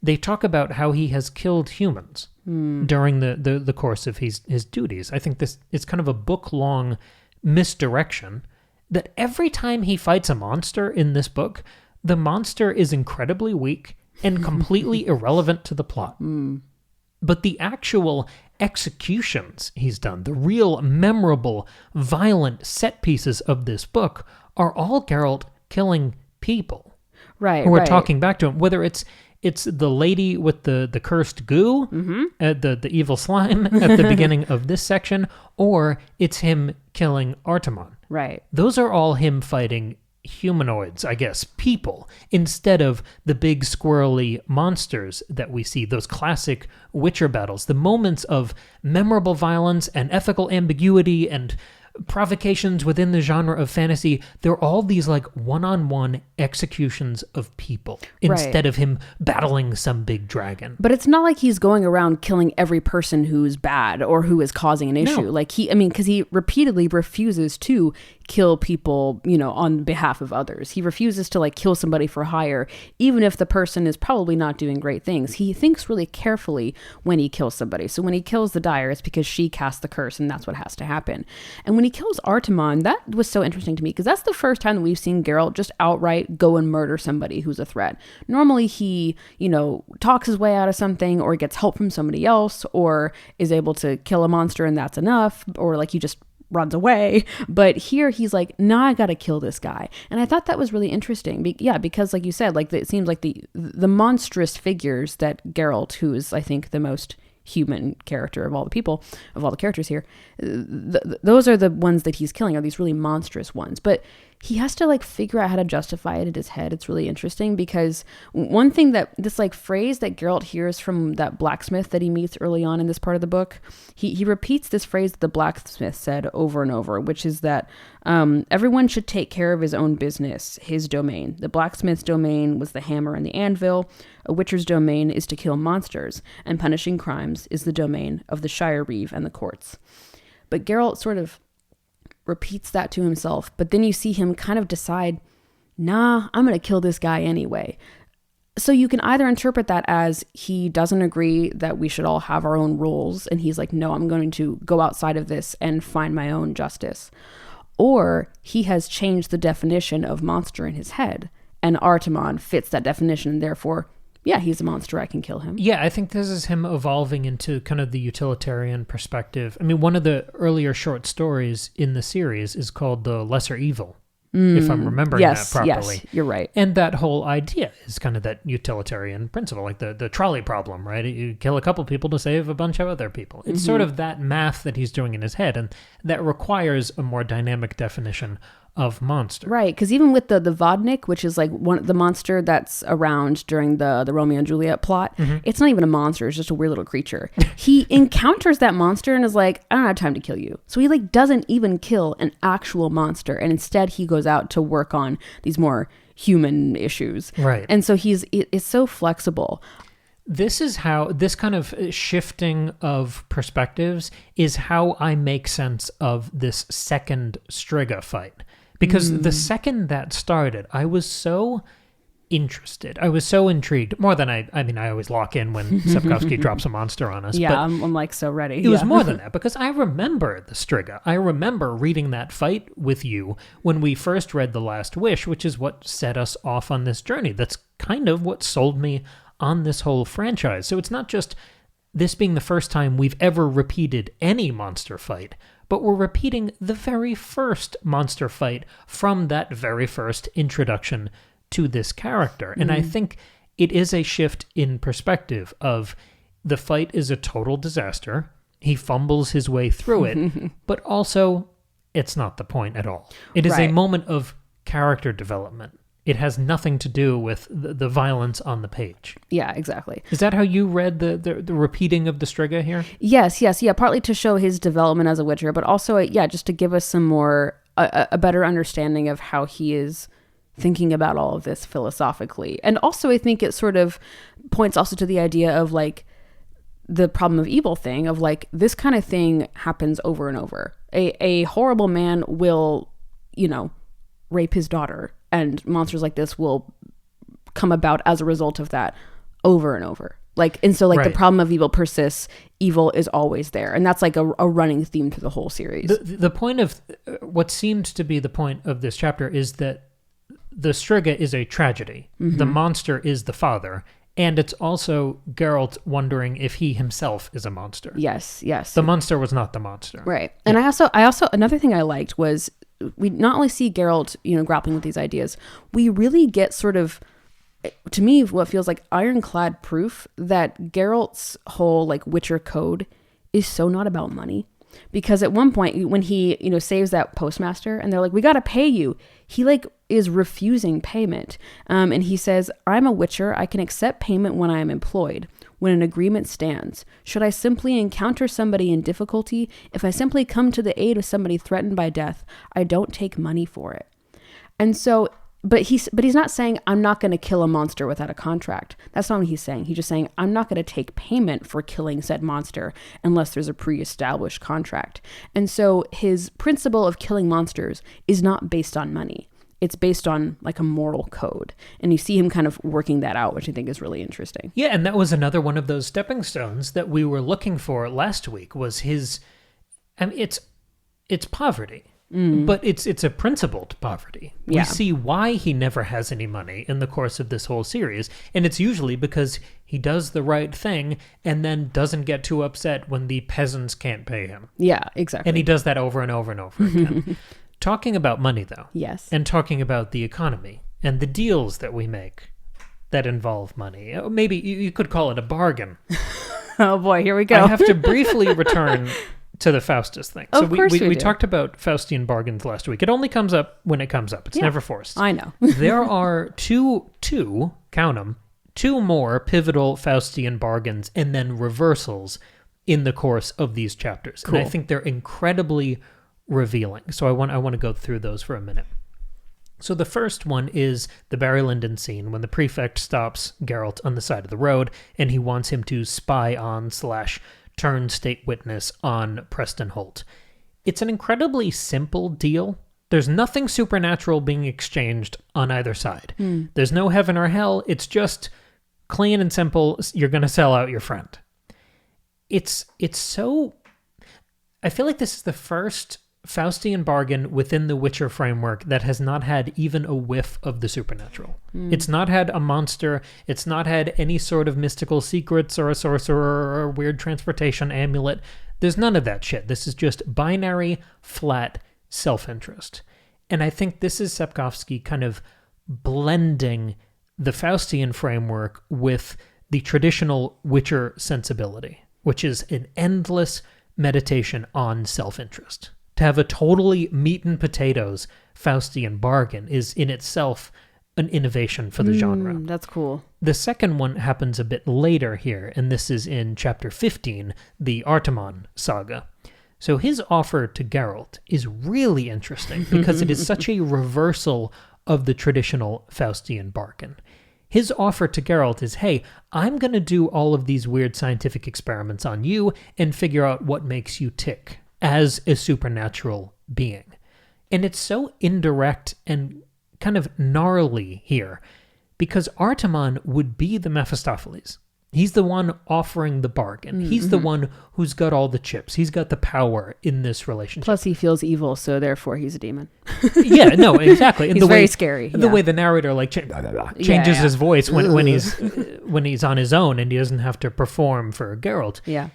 they talk about how he has killed humans during the course of his duties. I think this is kind of a book-long misdirection that every time he fights a monster in this book, the monster is incredibly weak and completely irrelevant to the plot. But the actual executions he's done, the real memorable, violent set pieces of this book, are all Geralt killing people. Right. Who are talking back to him, whether it's the lady with the cursed goo, the evil slime at the beginning of this section, or it's him killing Artemon. Right. Those are all him fighting humanoids, I guess, people, instead of the big squirrely monsters that we see, those classic Witcher battles, the moments of memorable violence and ethical ambiguity and provocations within the genre of fantasy. They're all these like one-on-one executions of people instead of him battling some big dragon. But it's not like he's going around killing every person who's bad or who is causing an issue. No. Like because he repeatedly refuses to kill people, on behalf of others. He refuses to kill somebody for hire, even if the person is probably not doing great things. He thinks really carefully when he kills somebody. So when he kills the Dyer, it's because she cast the curse and that's what has to happen. And when he kills Artemon, that was so interesting to me because that's the first time that we've seen Geralt just outright go and murder somebody who's a threat. Normally he, talks his way out of something or gets help from somebody else or is able to kill a monster and that's enough, or he just runs away. But here he's like, nah, I gotta kill this guy. And I thought that was really interesting. Because like you said, it seems like the monstrous figures that Geralt, who is I think the most human character of all the characters here, those are the ones that he's killing, are these really monstrous ones. But he has to figure out how to justify it in his head. It's really interesting because one thing that this phrase that Geralt hears from that blacksmith that he meets early on in this part of the book, he repeats this phrase that the blacksmith said over and over, which is that everyone should take care of his own business, his domain. The blacksmith's domain was the hammer and the anvil. A witcher's domain is to kill monsters, and punishing crimes is the domain of the Shire Reeve and the courts. But Geralt sort of repeats that to himself, but then you see him kind of decide, nah, I'm going to kill this guy anyway. So you can either interpret that as he doesn't agree that we should all have our own rules, and he's like, no, I'm going to go outside of this and find my own justice. Or he has changed the definition of monster in his head, and Artemon fits that definition, and therefore, yeah, he's a monster, I can kill him. Yeah, I think this is him evolving into kind of the utilitarian perspective. I mean, one of the earlier short stories in the series is called The Lesser Evil, if I'm remembering that properly. Yes, you're right. And that whole idea is kind of that utilitarian principle, like the trolley problem, right? You kill a couple people to save a bunch of other people. It's sort of that math that he's doing in his head, and that requires a more dynamic definition of monster. Right, because even with the Vodnik, which is like the monster that's around during the Romeo and Juliet plot, it's not even a monster, it's just a weird little creature. He encounters that monster and is like, I don't have time to kill you. So he like doesn't even kill an actual monster, and instead he goes out to work on these more human issues. Right. And so it's so flexible. This is how, this kind of shifting of perspectives is how I make sense of this second Striga fight. Because the second that started, I was so interested. I was so intrigued. More than I always lock in when Sapkowski drops a monster on us. Yeah, but I'm like so ready. It was more than that, because I remember the Striga. I remember reading that fight with you when we first read The Last Wish, which is what set us off on this journey. That's kind of what sold me on this whole franchise. So it's not just this being the first time we've ever repeated any monster fight, but we're repeating the very first monster fight from that very first introduction to this character. And I think it is a shift in perspective of the fight is a total disaster. He fumbles his way through it, but also it's not the point at all. It is a moment of character development. It has nothing to do with the violence on the page. Yeah, exactly. Is that how you read the repeating of the Striga here? Yes. Yeah, partly to show his development as a Witcher, but also, just to give us some more, a better understanding of how he is thinking about all of this philosophically. And also, I think it sort of points also to the idea of, like, the problem of evil thing, of, like, this kind of thing happens over and over. A horrible man will, rape his daughter, and monsters like this will come about as a result of that over and over. The problem of evil persists. Evil is always there. And that's like a running theme to the whole series. The point of what seemed to be the point of this chapter is that the Striga is a tragedy. The monster is the father. And it's also Geralt wondering if he himself is a monster. Yes. The monster was not the monster. Right. And I also, another thing I liked was we not only see Geralt, grappling with these ideas, we really get sort of, to me, what feels like ironclad proof that Geralt's whole like Witcher code is so not about money. Because at one point when he, saves that postmaster and they're like, we got to pay you, he like is refusing payment. And he says, I'm a Witcher. I can accept payment when I am employed, when an agreement stands. Should I simply encounter somebody in difficulty, if I simply come to the aid of somebody threatened by death, I don't take money for it. And so, but he's not saying I'm not going to kill a monster without a contract. That's not what he's saying. He's just saying I'm not going to take payment for killing said monster unless there's a pre-established contract. And so his principle of killing monsters is not based on money. It's based on like a moral code. And you see him kind of working that out, which I think is really interesting. Yeah, and that was another one of those stepping stones that we were looking for last week, was his, it's poverty. But it's a principled poverty. We see why he never has any money in the course of this whole series, and it's usually because he does the right thing and then doesn't get too upset when the peasants can't pay him. Yeah, exactly. And he does that over and over and over again. Talking about money, though. Yes. And talking about the economy and the deals that we make that involve money. Maybe you could call it a bargain. Oh boy, here we go. I have to briefly return to the Faustus thing. Of course we talked about Faustian bargains last week. It only comes up when it comes up. It's never forced. I know. There are two, count them, two more pivotal Faustian bargains and then reversals in the course of these chapters. Cool. And I think they're incredibly revealing. So I want to go through those for a minute. So the first one is the Barry Lyndon scene when the prefect stops Geralt on the side of the road and he wants him to spy on / turn state witness on Preston Holt. It's an incredibly simple deal. There's nothing supernatural being exchanged on either side. There's no heaven or hell. It's just clean and simple. You're going to sell out your friend. It's so... I feel like this is the first Faustian bargain within the Witcher framework that has not had even a whiff of the supernatural. It's not had a monster. It's not had any sort of mystical secrets or a sorcerer or a weird transportation amulet. There's none of that shit. This is just binary, flat self-interest. And I think this is Sapkowski kind of blending the Faustian framework with the traditional Witcher sensibility, which is an endless meditation on self-interest. To have a totally meat and potatoes Faustian bargain is in itself an innovation for the genre. That's cool. The second one happens a bit later here, and this is in chapter 15, the Artemon saga. So his offer to Geralt is really interesting because it is such a reversal of the traditional Faustian bargain. His offer to Geralt is, hey, I'm going to do all of these weird scientific experiments on you and figure out what makes you tick as a supernatural being. And it's so indirect and kind of gnarly here because Artemon would be the Mephistopheles. He's the one offering the bargain. He's the one who's got all the chips. He's got the power in this relationship. Plus, he feels evil, so therefore he's a demon. Yeah, no, exactly. He's very scary. The way the narrator changes his voice when he's on his own and he doesn't have to perform for Geralt. Yeah.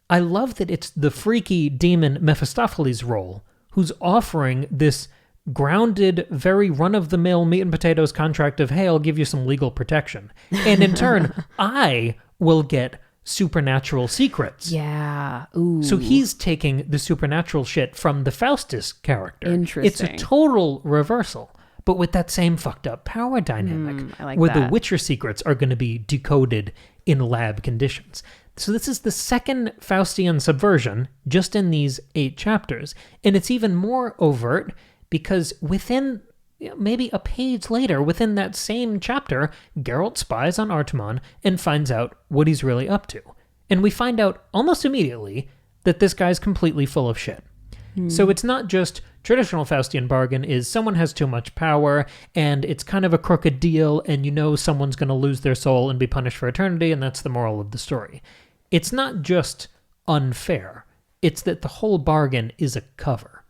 I love that it's the freaky demon Mephistopheles role who's offering this grounded, very run-of-the-mill meat and potatoes contract of, hey, I'll give you some legal protection. And in turn, I will get supernatural secrets. Yeah. Ooh. So he's taking the supernatural shit from the Faustus character. Interesting. It's a total reversal, but with that same fucked up power dynamic I like where that. the Witcher secrets are going to be decoded in lab conditions. So this is the second Faustian subversion just in these 8 chapters. And it's even more overt because within maybe a page later, within that same chapter, Geralt spies on Artemon and finds out what he's really up to. And we find out almost immediately that this guy's completely full of shit. So it's not just traditional Faustian bargain is someone has too much power and it's kind of a crooked deal and you know someone's going to lose their soul and be punished for eternity and that's the moral of the story. It's not just unfair. It's that the whole bargain is a cover.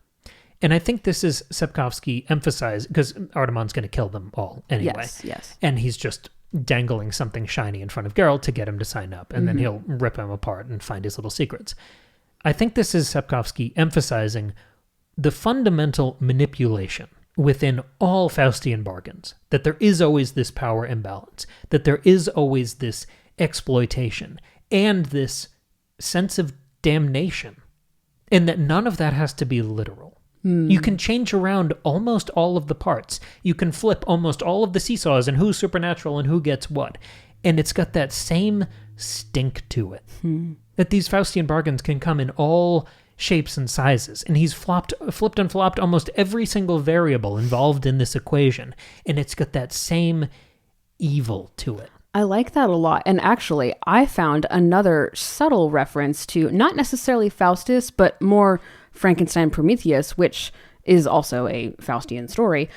And I think this is Sapkowski emphasized because Artemon's going to kill them all anyway. Yes. And he's just dangling something shiny in front of Geralt to get him to sign up. And then he'll rip him apart and find his little secrets. I think this is Sapkowski emphasizing the fundamental manipulation within all Faustian bargains, that there is always this power imbalance, that there is always this exploitation, and this sense of damnation, and that none of that has to be literal. You can change around almost all of the parts. You can flip almost all of the seesaws and who's supernatural and who gets what. And it's got that same stink to it. That these Faustian bargains can come in all shapes and sizes. And he's flipped and flopped almost every single variable involved in this equation. And it's got that same evil to it. I like that a lot. And actually, I found another subtle reference to not necessarily Faustus, but more Frankenstein Prometheus, which is also a Faustian story,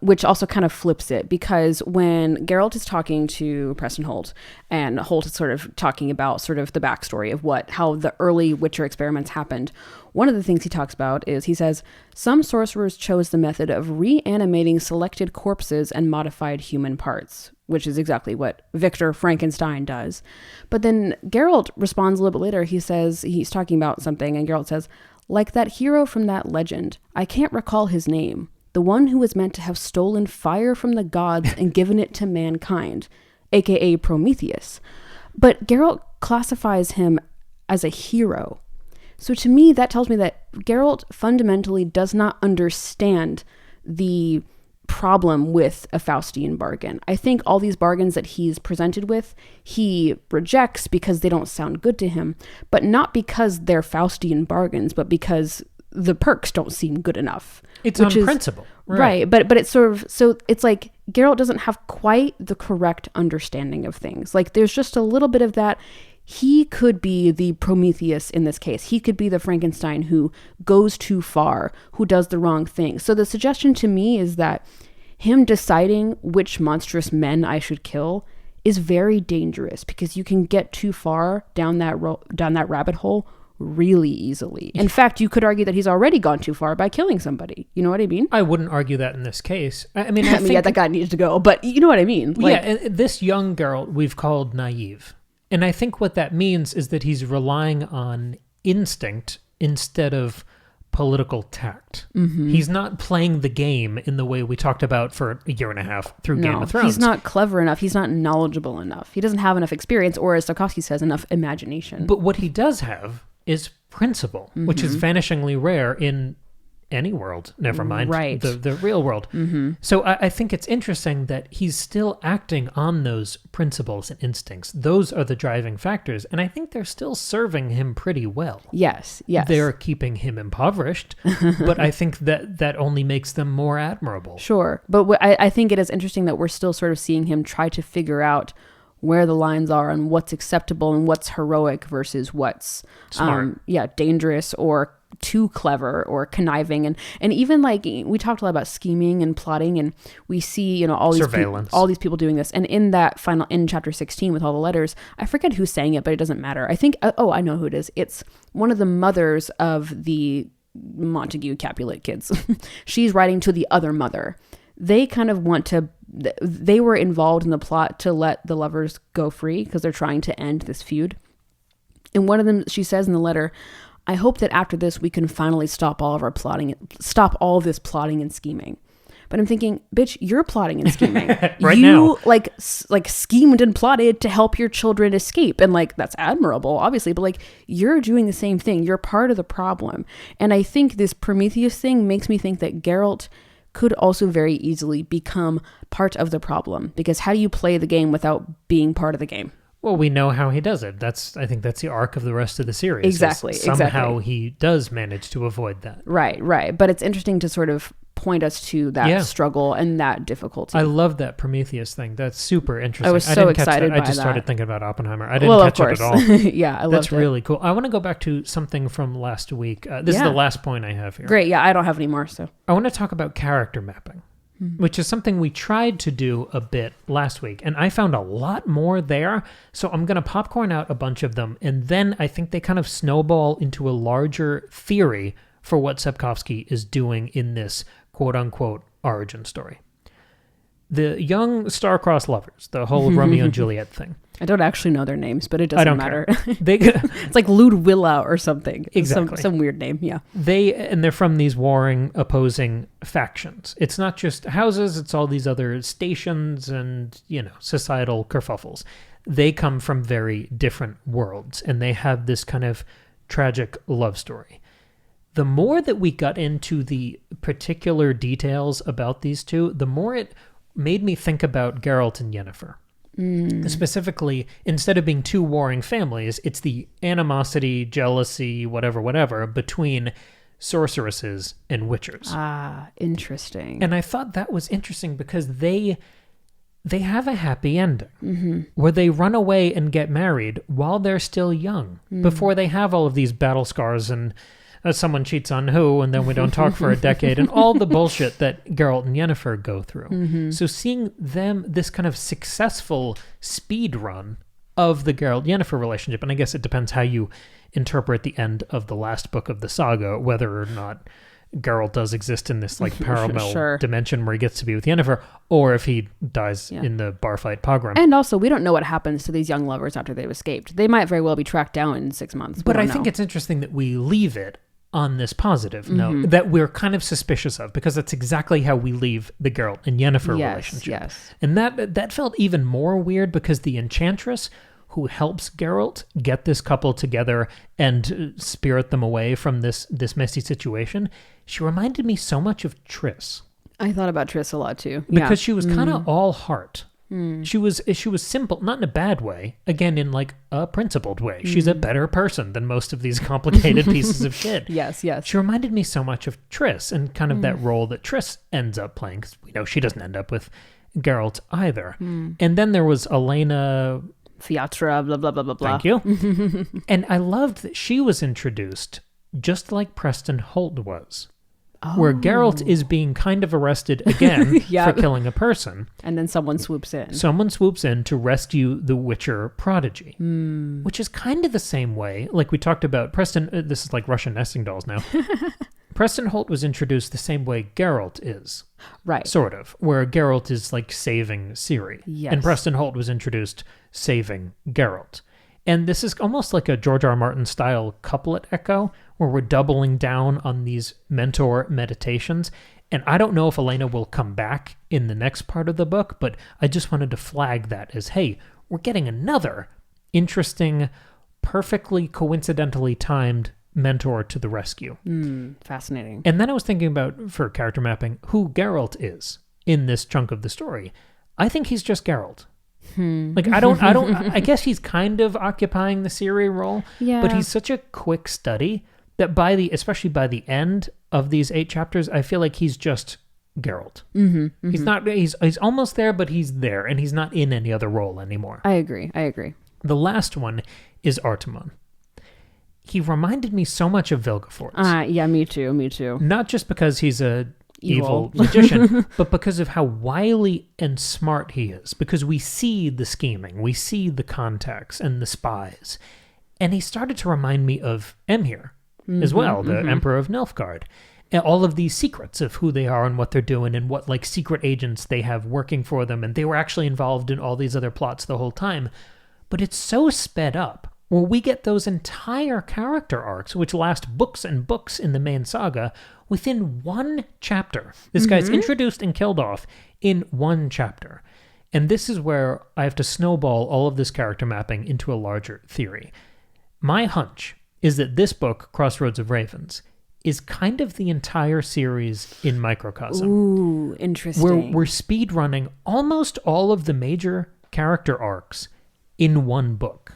which also kind of flips it, because when Geralt is talking to Preston Holt, and Holt is sort of talking about sort of the backstory of how the early Witcher experiments happened, one of the things he talks about is, he says, some sorcerers chose the method of reanimating selected corpses and modified human parts, which is exactly what Victor Frankenstein does. But then Geralt responds a little bit later. He says, he's talking about something, and Geralt says, like that hero from that legend, I can't recall his name, the one who was meant to have stolen fire from the gods and given it to mankind, aka Prometheus. But Geralt classifies him as a hero. So to me, that tells me that Geralt fundamentally does not understand the problem with a Faustian bargain. I think all these bargains that he's presented with, he rejects because they don't sound good to him, but not because they're Faustian bargains, but because the perks don't seem good enough. It's on principle. Right. But it's sort of, so it's like Geralt doesn't have quite the correct understanding of things. Like there's just a little bit of that. He could be the Prometheus in this case. He could be the Frankenstein who goes too far, who does the wrong thing. So the suggestion to me is that him deciding which monstrous men I should kill is very dangerous because you can get too far down that rabbit hole really easily. In fact, you could argue that he's already gone too far by killing somebody. You know what I mean? I wouldn't argue that in this case. I mean, yeah, that guy needs to go, but you know what I mean? Like, yeah, this young Geralt we've called naive. And I think what that means is that he's relying on instinct instead of political tact. Mm-hmm. He's not playing the game in the way we talked about for a year and a half through Game of Thrones. He's not clever enough. He's not knowledgeable enough. He doesn't have enough experience, or as Sapkowski says, enough imagination. But what he does have is principle, which is vanishingly rare in any world, never mind the real world. Mm-hmm. So I think it's interesting that he's still acting on those principles and instincts. Those are the driving factors, and I think they're still serving him pretty well. Yes. They're keeping him impoverished, but I think that only makes them more admirable. Sure, but I think it is interesting that we're still sort of seeing him try to figure out where the lines are and what's acceptable and what's heroic versus what's smart. Dangerous or too clever or conniving. And even like we talked a lot about scheming and plotting, and we see, all these surveillance, all these people doing this. And in that in chapter 16 with all the letters, I forget who's saying it, but it doesn't matter. I think, I know who it is. It's one of the mothers of the Montague Capulet kids. She's writing to the other mother. They kind of they were involved in the plot to let the lovers go free because they're trying to end this feud. And one of them, she says in the letter, I hope that after this we can finally stop all of this plotting and scheming. But I'm thinking, bitch, you're plotting and scheming. Now. You like schemed and plotted to help your children escape. And like, that's admirable, obviously, but like, you're doing the same thing. You're part of the problem. And I think this Prometheus thing makes me think that Geralt could also very easily become part of the problem, because how do you play the game without being part of the game? Well, we know how he does it. I think that's the arc of the rest of the series. Exactly. Somehow he does manage to avoid that. Right. But it's interesting to sort of point us to that struggle and that difficulty. I love that Prometheus thing. That's super interesting. I was so excited by that. I just started thinking about Oppenheimer. I didn't catch it at all. Yeah, I loved it. That's really cool. I want to go back to something from last week. This is the last point I have here. Great. Yeah, I don't have any more. So I want to talk about character mapping, which is something we tried to do a bit last week, and I found a lot more there. So I'm going to popcorn out a bunch of them, and then I think they kind of snowball into a larger theory for what Sapkowski is doing in this quote-unquote origin story. The young star-crossed lovers, the whole Romeo and Juliet thing. I don't actually know their names, but it doesn't matter. It's like Ludwilla or something. Exactly. Some weird name, yeah. They're from these warring, opposing factions. It's not just houses, it's all these other stations and, societal kerfuffles. They come from very different worlds, and they have this kind of tragic love story. The more that we got into the particular details about these two, the more it made me think about Geralt and Yennefer. Specifically, instead of being two warring families, it's the animosity, jealousy, whatever, between sorceresses and witchers. Ah, interesting. And I thought that was interesting because they have a happy ending where they run away and get married while they're still young, before they have all of these battle scars and someone cheats on who, and then we don't talk for a decade, and all the bullshit that Geralt and Yennefer go through. So seeing them, this kind of successful speed run of the Geralt-Yennefer relationship, and I guess it depends how you interpret the end of the last book of the saga, whether or not Geralt does exist in this like parallel dimension where he gets to be with Yennefer, or if he dies in the bar fight pogrom. And also, we don't know what happens to these young lovers after they've escaped. They might very well be tracked down in 6 months. But I think it's interesting that we leave it on this positive note that we're kind of suspicious of, because that's exactly how we leave the Geralt and Yennefer relationship. Yes. And that felt even more weird because the Enchantress who helps Geralt get this couple together and spirit them away from this messy situation, she reminded me so much of Triss. I thought about Triss a lot too. Because she was kind of all heart. She was simple, not in a bad way, again, in like a principled way. She's a better person than most of these complicated pieces of shit. Yes. She reminded me so much of Triss and kind of that role that Triss ends up playing, because we know she doesn't end up with Geralt either. And then there was Elena Fiatra, blah, blah, blah, blah, blah. Thank you. And I loved that she was introduced just like Preston Holt was. where Geralt is being kind of arrested again for killing a person. And then someone swoops in. Someone swoops in to rescue the Witcher prodigy, which is kind of the same way. Like we talked about Preston, this is like Russian nesting dolls now. Preston Holt was introduced the same way Geralt is. Right. Sort of, where Geralt is like saving Ciri. Yes. And Preston Holt was introduced saving Geralt. And this is almost like a George R. R. Martin style couplet echo, where we're doubling down on these mentor meditations. And I don't know if Elena will come back in the next part of the book, but I just wanted to flag that as, hey, we're getting another interesting, perfectly coincidentally timed mentor to the rescue. Fascinating. And then I was thinking about, for character mapping, who Geralt is in this chunk of the story. I think he's just Geralt. Like, I guess he's kind of occupying the Ciri role, but he's such a quick study that especially by the end of these 8 chapters, I feel like he's just Geralt. He's not, he's almost there, but he's there, and he's not in any other role anymore. I agree. The last one is Artemon. He reminded me so much of Vilgefortz. Yeah, me too. Not just because he's a evil magician, but because of how wily and smart he is. Because we see the scheming, we see the contacts and the spies. And he started to remind me of Emhyr as well, the Emperor of Nilfgaard. And all of these secrets of who they are and what they're doing and what like secret agents they have working for them. And they were actually involved in all these other plots the whole time. But it's so sped up. Well, we get those entire character arcs, which last books and books in the main saga, within one chapter. This guy's introduced and killed off in one chapter. And this is where I have to snowball all of this character mapping into a larger theory. My hunch is that this book, Crossroads of Ravens, is kind of the entire series in microcosm. Ooh, interesting. We're speed running almost all of the major character arcs in one book.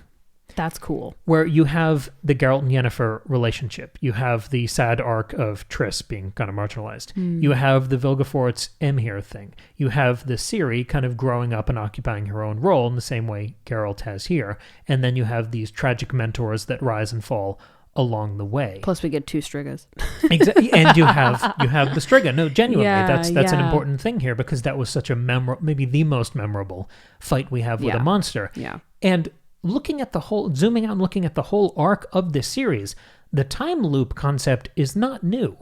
That's cool. Where you have the Geralt and Yennefer relationship. You have the sad arc of Triss being kind of marginalized. You have the Vilgefortz Emhyr thing. You have the Ciri kind of growing up and occupying her own role in the same way Geralt has here. And then you have these tragic mentors that rise and fall along the way. Plus we get 2 Strigas. Exactly. And you have the Striga. No, genuinely, that's an important thing here because that was such a maybe the most memorable fight we have with a monster. Yeah. And zooming out and looking at the whole arc of this series, the time loop concept is not new.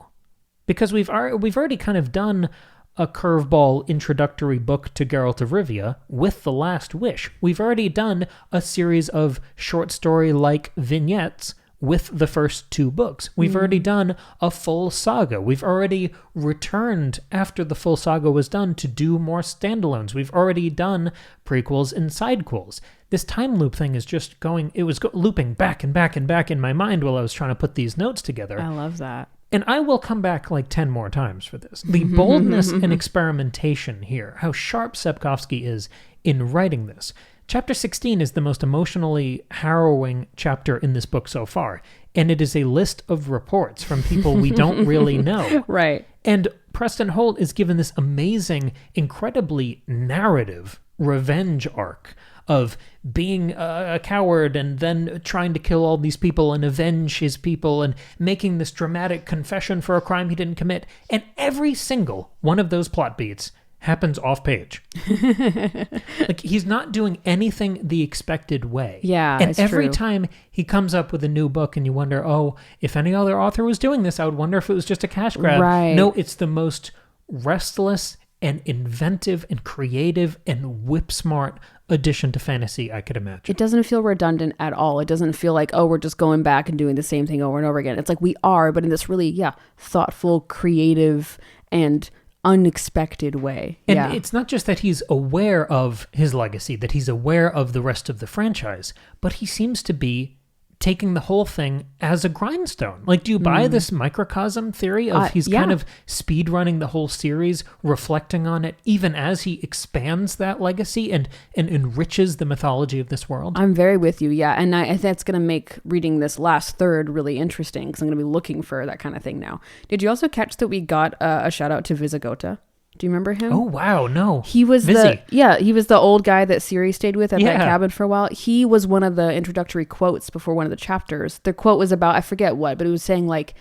Because we've already kind of done a curveball introductory book to Geralt of Rivia with The Last Wish. We've already done a series of short story-like vignettes with the first 2 books. We've already done a full saga. We've already returned after the full saga was done to do more standalones. We've already done prequels and sidequels. This time loop thing is just looping back and back and back in my mind while I was trying to put these notes together. I love that. And I will come back like 10 more times for this. The boldness and experimentation here, how sharp Sapkowski is in writing this. Chapter 16 is the most emotionally harrowing chapter in this book so far, and it is a list of reports from people we don't really know. Right. And Preston Holt is given this amazing, incredibly narrative revenge arc of being a coward and then trying to kill all these people and avenge his people and making this dramatic confession for a crime he didn't commit. And every single one of those plot beats happens off page. Like he's not doing anything the expected way. Yeah, and every true. time he comes up with a new book and you wonder, if any other author was doing this, I would wonder if it was just a cash grab. Right. No, it's the most restless and inventive and creative and whip smart addition to fantasy I could imagine. It doesn't feel redundant at all. It doesn't feel like, we're just going back and doing the same thing over and over again. It's like we are, but in this really, thoughtful, creative, and unexpected way. And it's not just that he's aware of his legacy, that he's aware of the rest of the franchise, but he seems to be taking the whole thing as a grindstone. Like, do you buy this microcosm theory of he's kind of speed running the whole series, reflecting on it, even as he expands that legacy and enriches the mythology of this world? I'm very with you, and I think that's going to make reading this last third really interesting because I'm going to be looking for that kind of thing now. Did you also catch that we got a shout out to Visigoths? Do you remember him? Oh, wow, no. He was Vizzy. he was the old guy that Ciri stayed with at that cabin for a while. He was one of the introductory quotes before one of the chapters. The quote was about, I forget what, but it was saying like,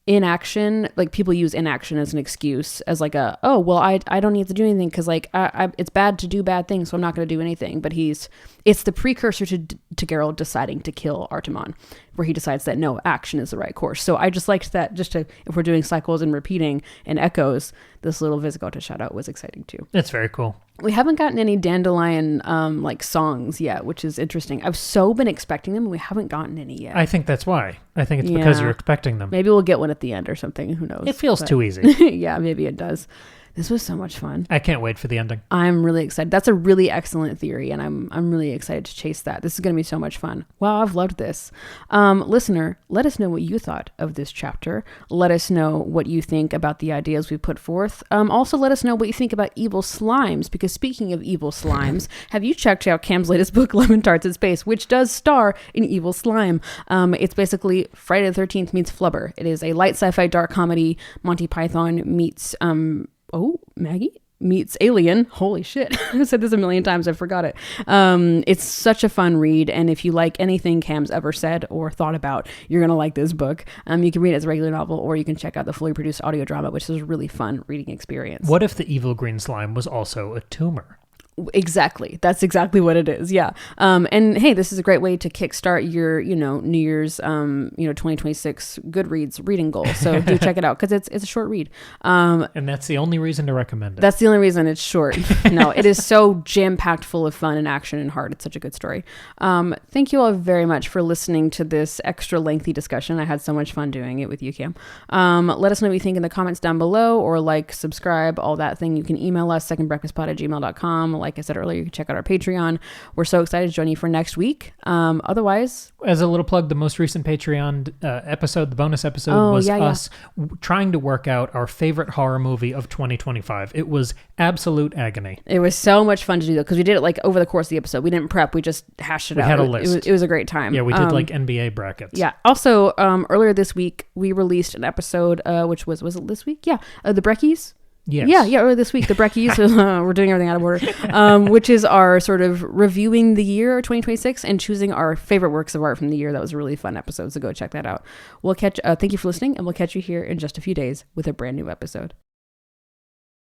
inaction, like people use inaction as an excuse, as like oh well, I don't need to do anything because like it's bad to do bad things, so I'm not going to do anything. But it's the precursor to Geralt deciding to kill Artemon, where he decides that no, action is the right course. So I just liked that, if we're doing cycles and repeating and echoes, this little Visigoth shout out was exciting too. It's very cool. We haven't gotten any Dandelion like songs yet, which is interesting. I've so been expecting them, and we haven't gotten any yet. I think that's why. I think it's because you're expecting them. Maybe we'll get one at the end or something. Who knows? It feels too easy. Yeah, maybe it does. This was so much fun. I can't wait for the ending. I'm really excited. That's a really excellent theory, and I'm really excited to chase that. This is going to be so much fun. Wow, I've loved this. Listener, let us know what you thought of this chapter. Let us know what you think about the ideas we put forth. Also, let us know what you think about evil slimes, because speaking of evil slimes, have you checked out Cam's latest book, Lemon Tarts in Space, which does star an evil slime? It's basically Friday the 13th meets Flubber. It is a light sci-fi dark comedy. Monty Python meets... Maggie meets Alien. Holy shit. I've said this a million times. I forgot it. It's such a fun read. And if you like anything Cam's ever said or thought about, you're going to like this book. You can read it as a regular novel, or you can check out the fully produced audio drama, which is a really fun reading experience. What if the evil green slime was also a tumor? Exactly. That's exactly what it is. Yeah. And hey, this is a great way to kickstart your, New Year's, 2026 Goodreads reading goal. So do check it out, because it's a short read. And that's the only reason to recommend it. That's the only reason it's short. No, it is so jam-packed full of fun and action and heart. It's such a good story. Thank you all very much for listening to this extra lengthy discussion. I had so much fun doing it with you, Cam. Let us know what you think in the comments down below, or subscribe, all that thing. You can email us, secondbreakfastpod@gmail.com. Like I said earlier, you can check out our Patreon. We're so excited to join you for next week. Otherwise, as a little plug, the most recent Patreon episode, the bonus episode, was us trying to work out our favorite horror movie of 2025. It was absolute agony. It was so much fun to do, though, because we did it over the course of the episode. We didn't prep. We just hashed it out. We had a list. It was a great time. Yeah, we did NBA brackets. Yeah. Also, earlier this week, we released an episode, which was it this week? Yeah. The Breckies. Yes. Yeah, earlier this week, the Breckies, we're doing everything out of order, which is our sort of reviewing the year 2026 and choosing our favorite works of art from the year. That was a really fun episode, so go check that out. Thank you for listening, and we'll catch you here in just a few days with a brand new episode.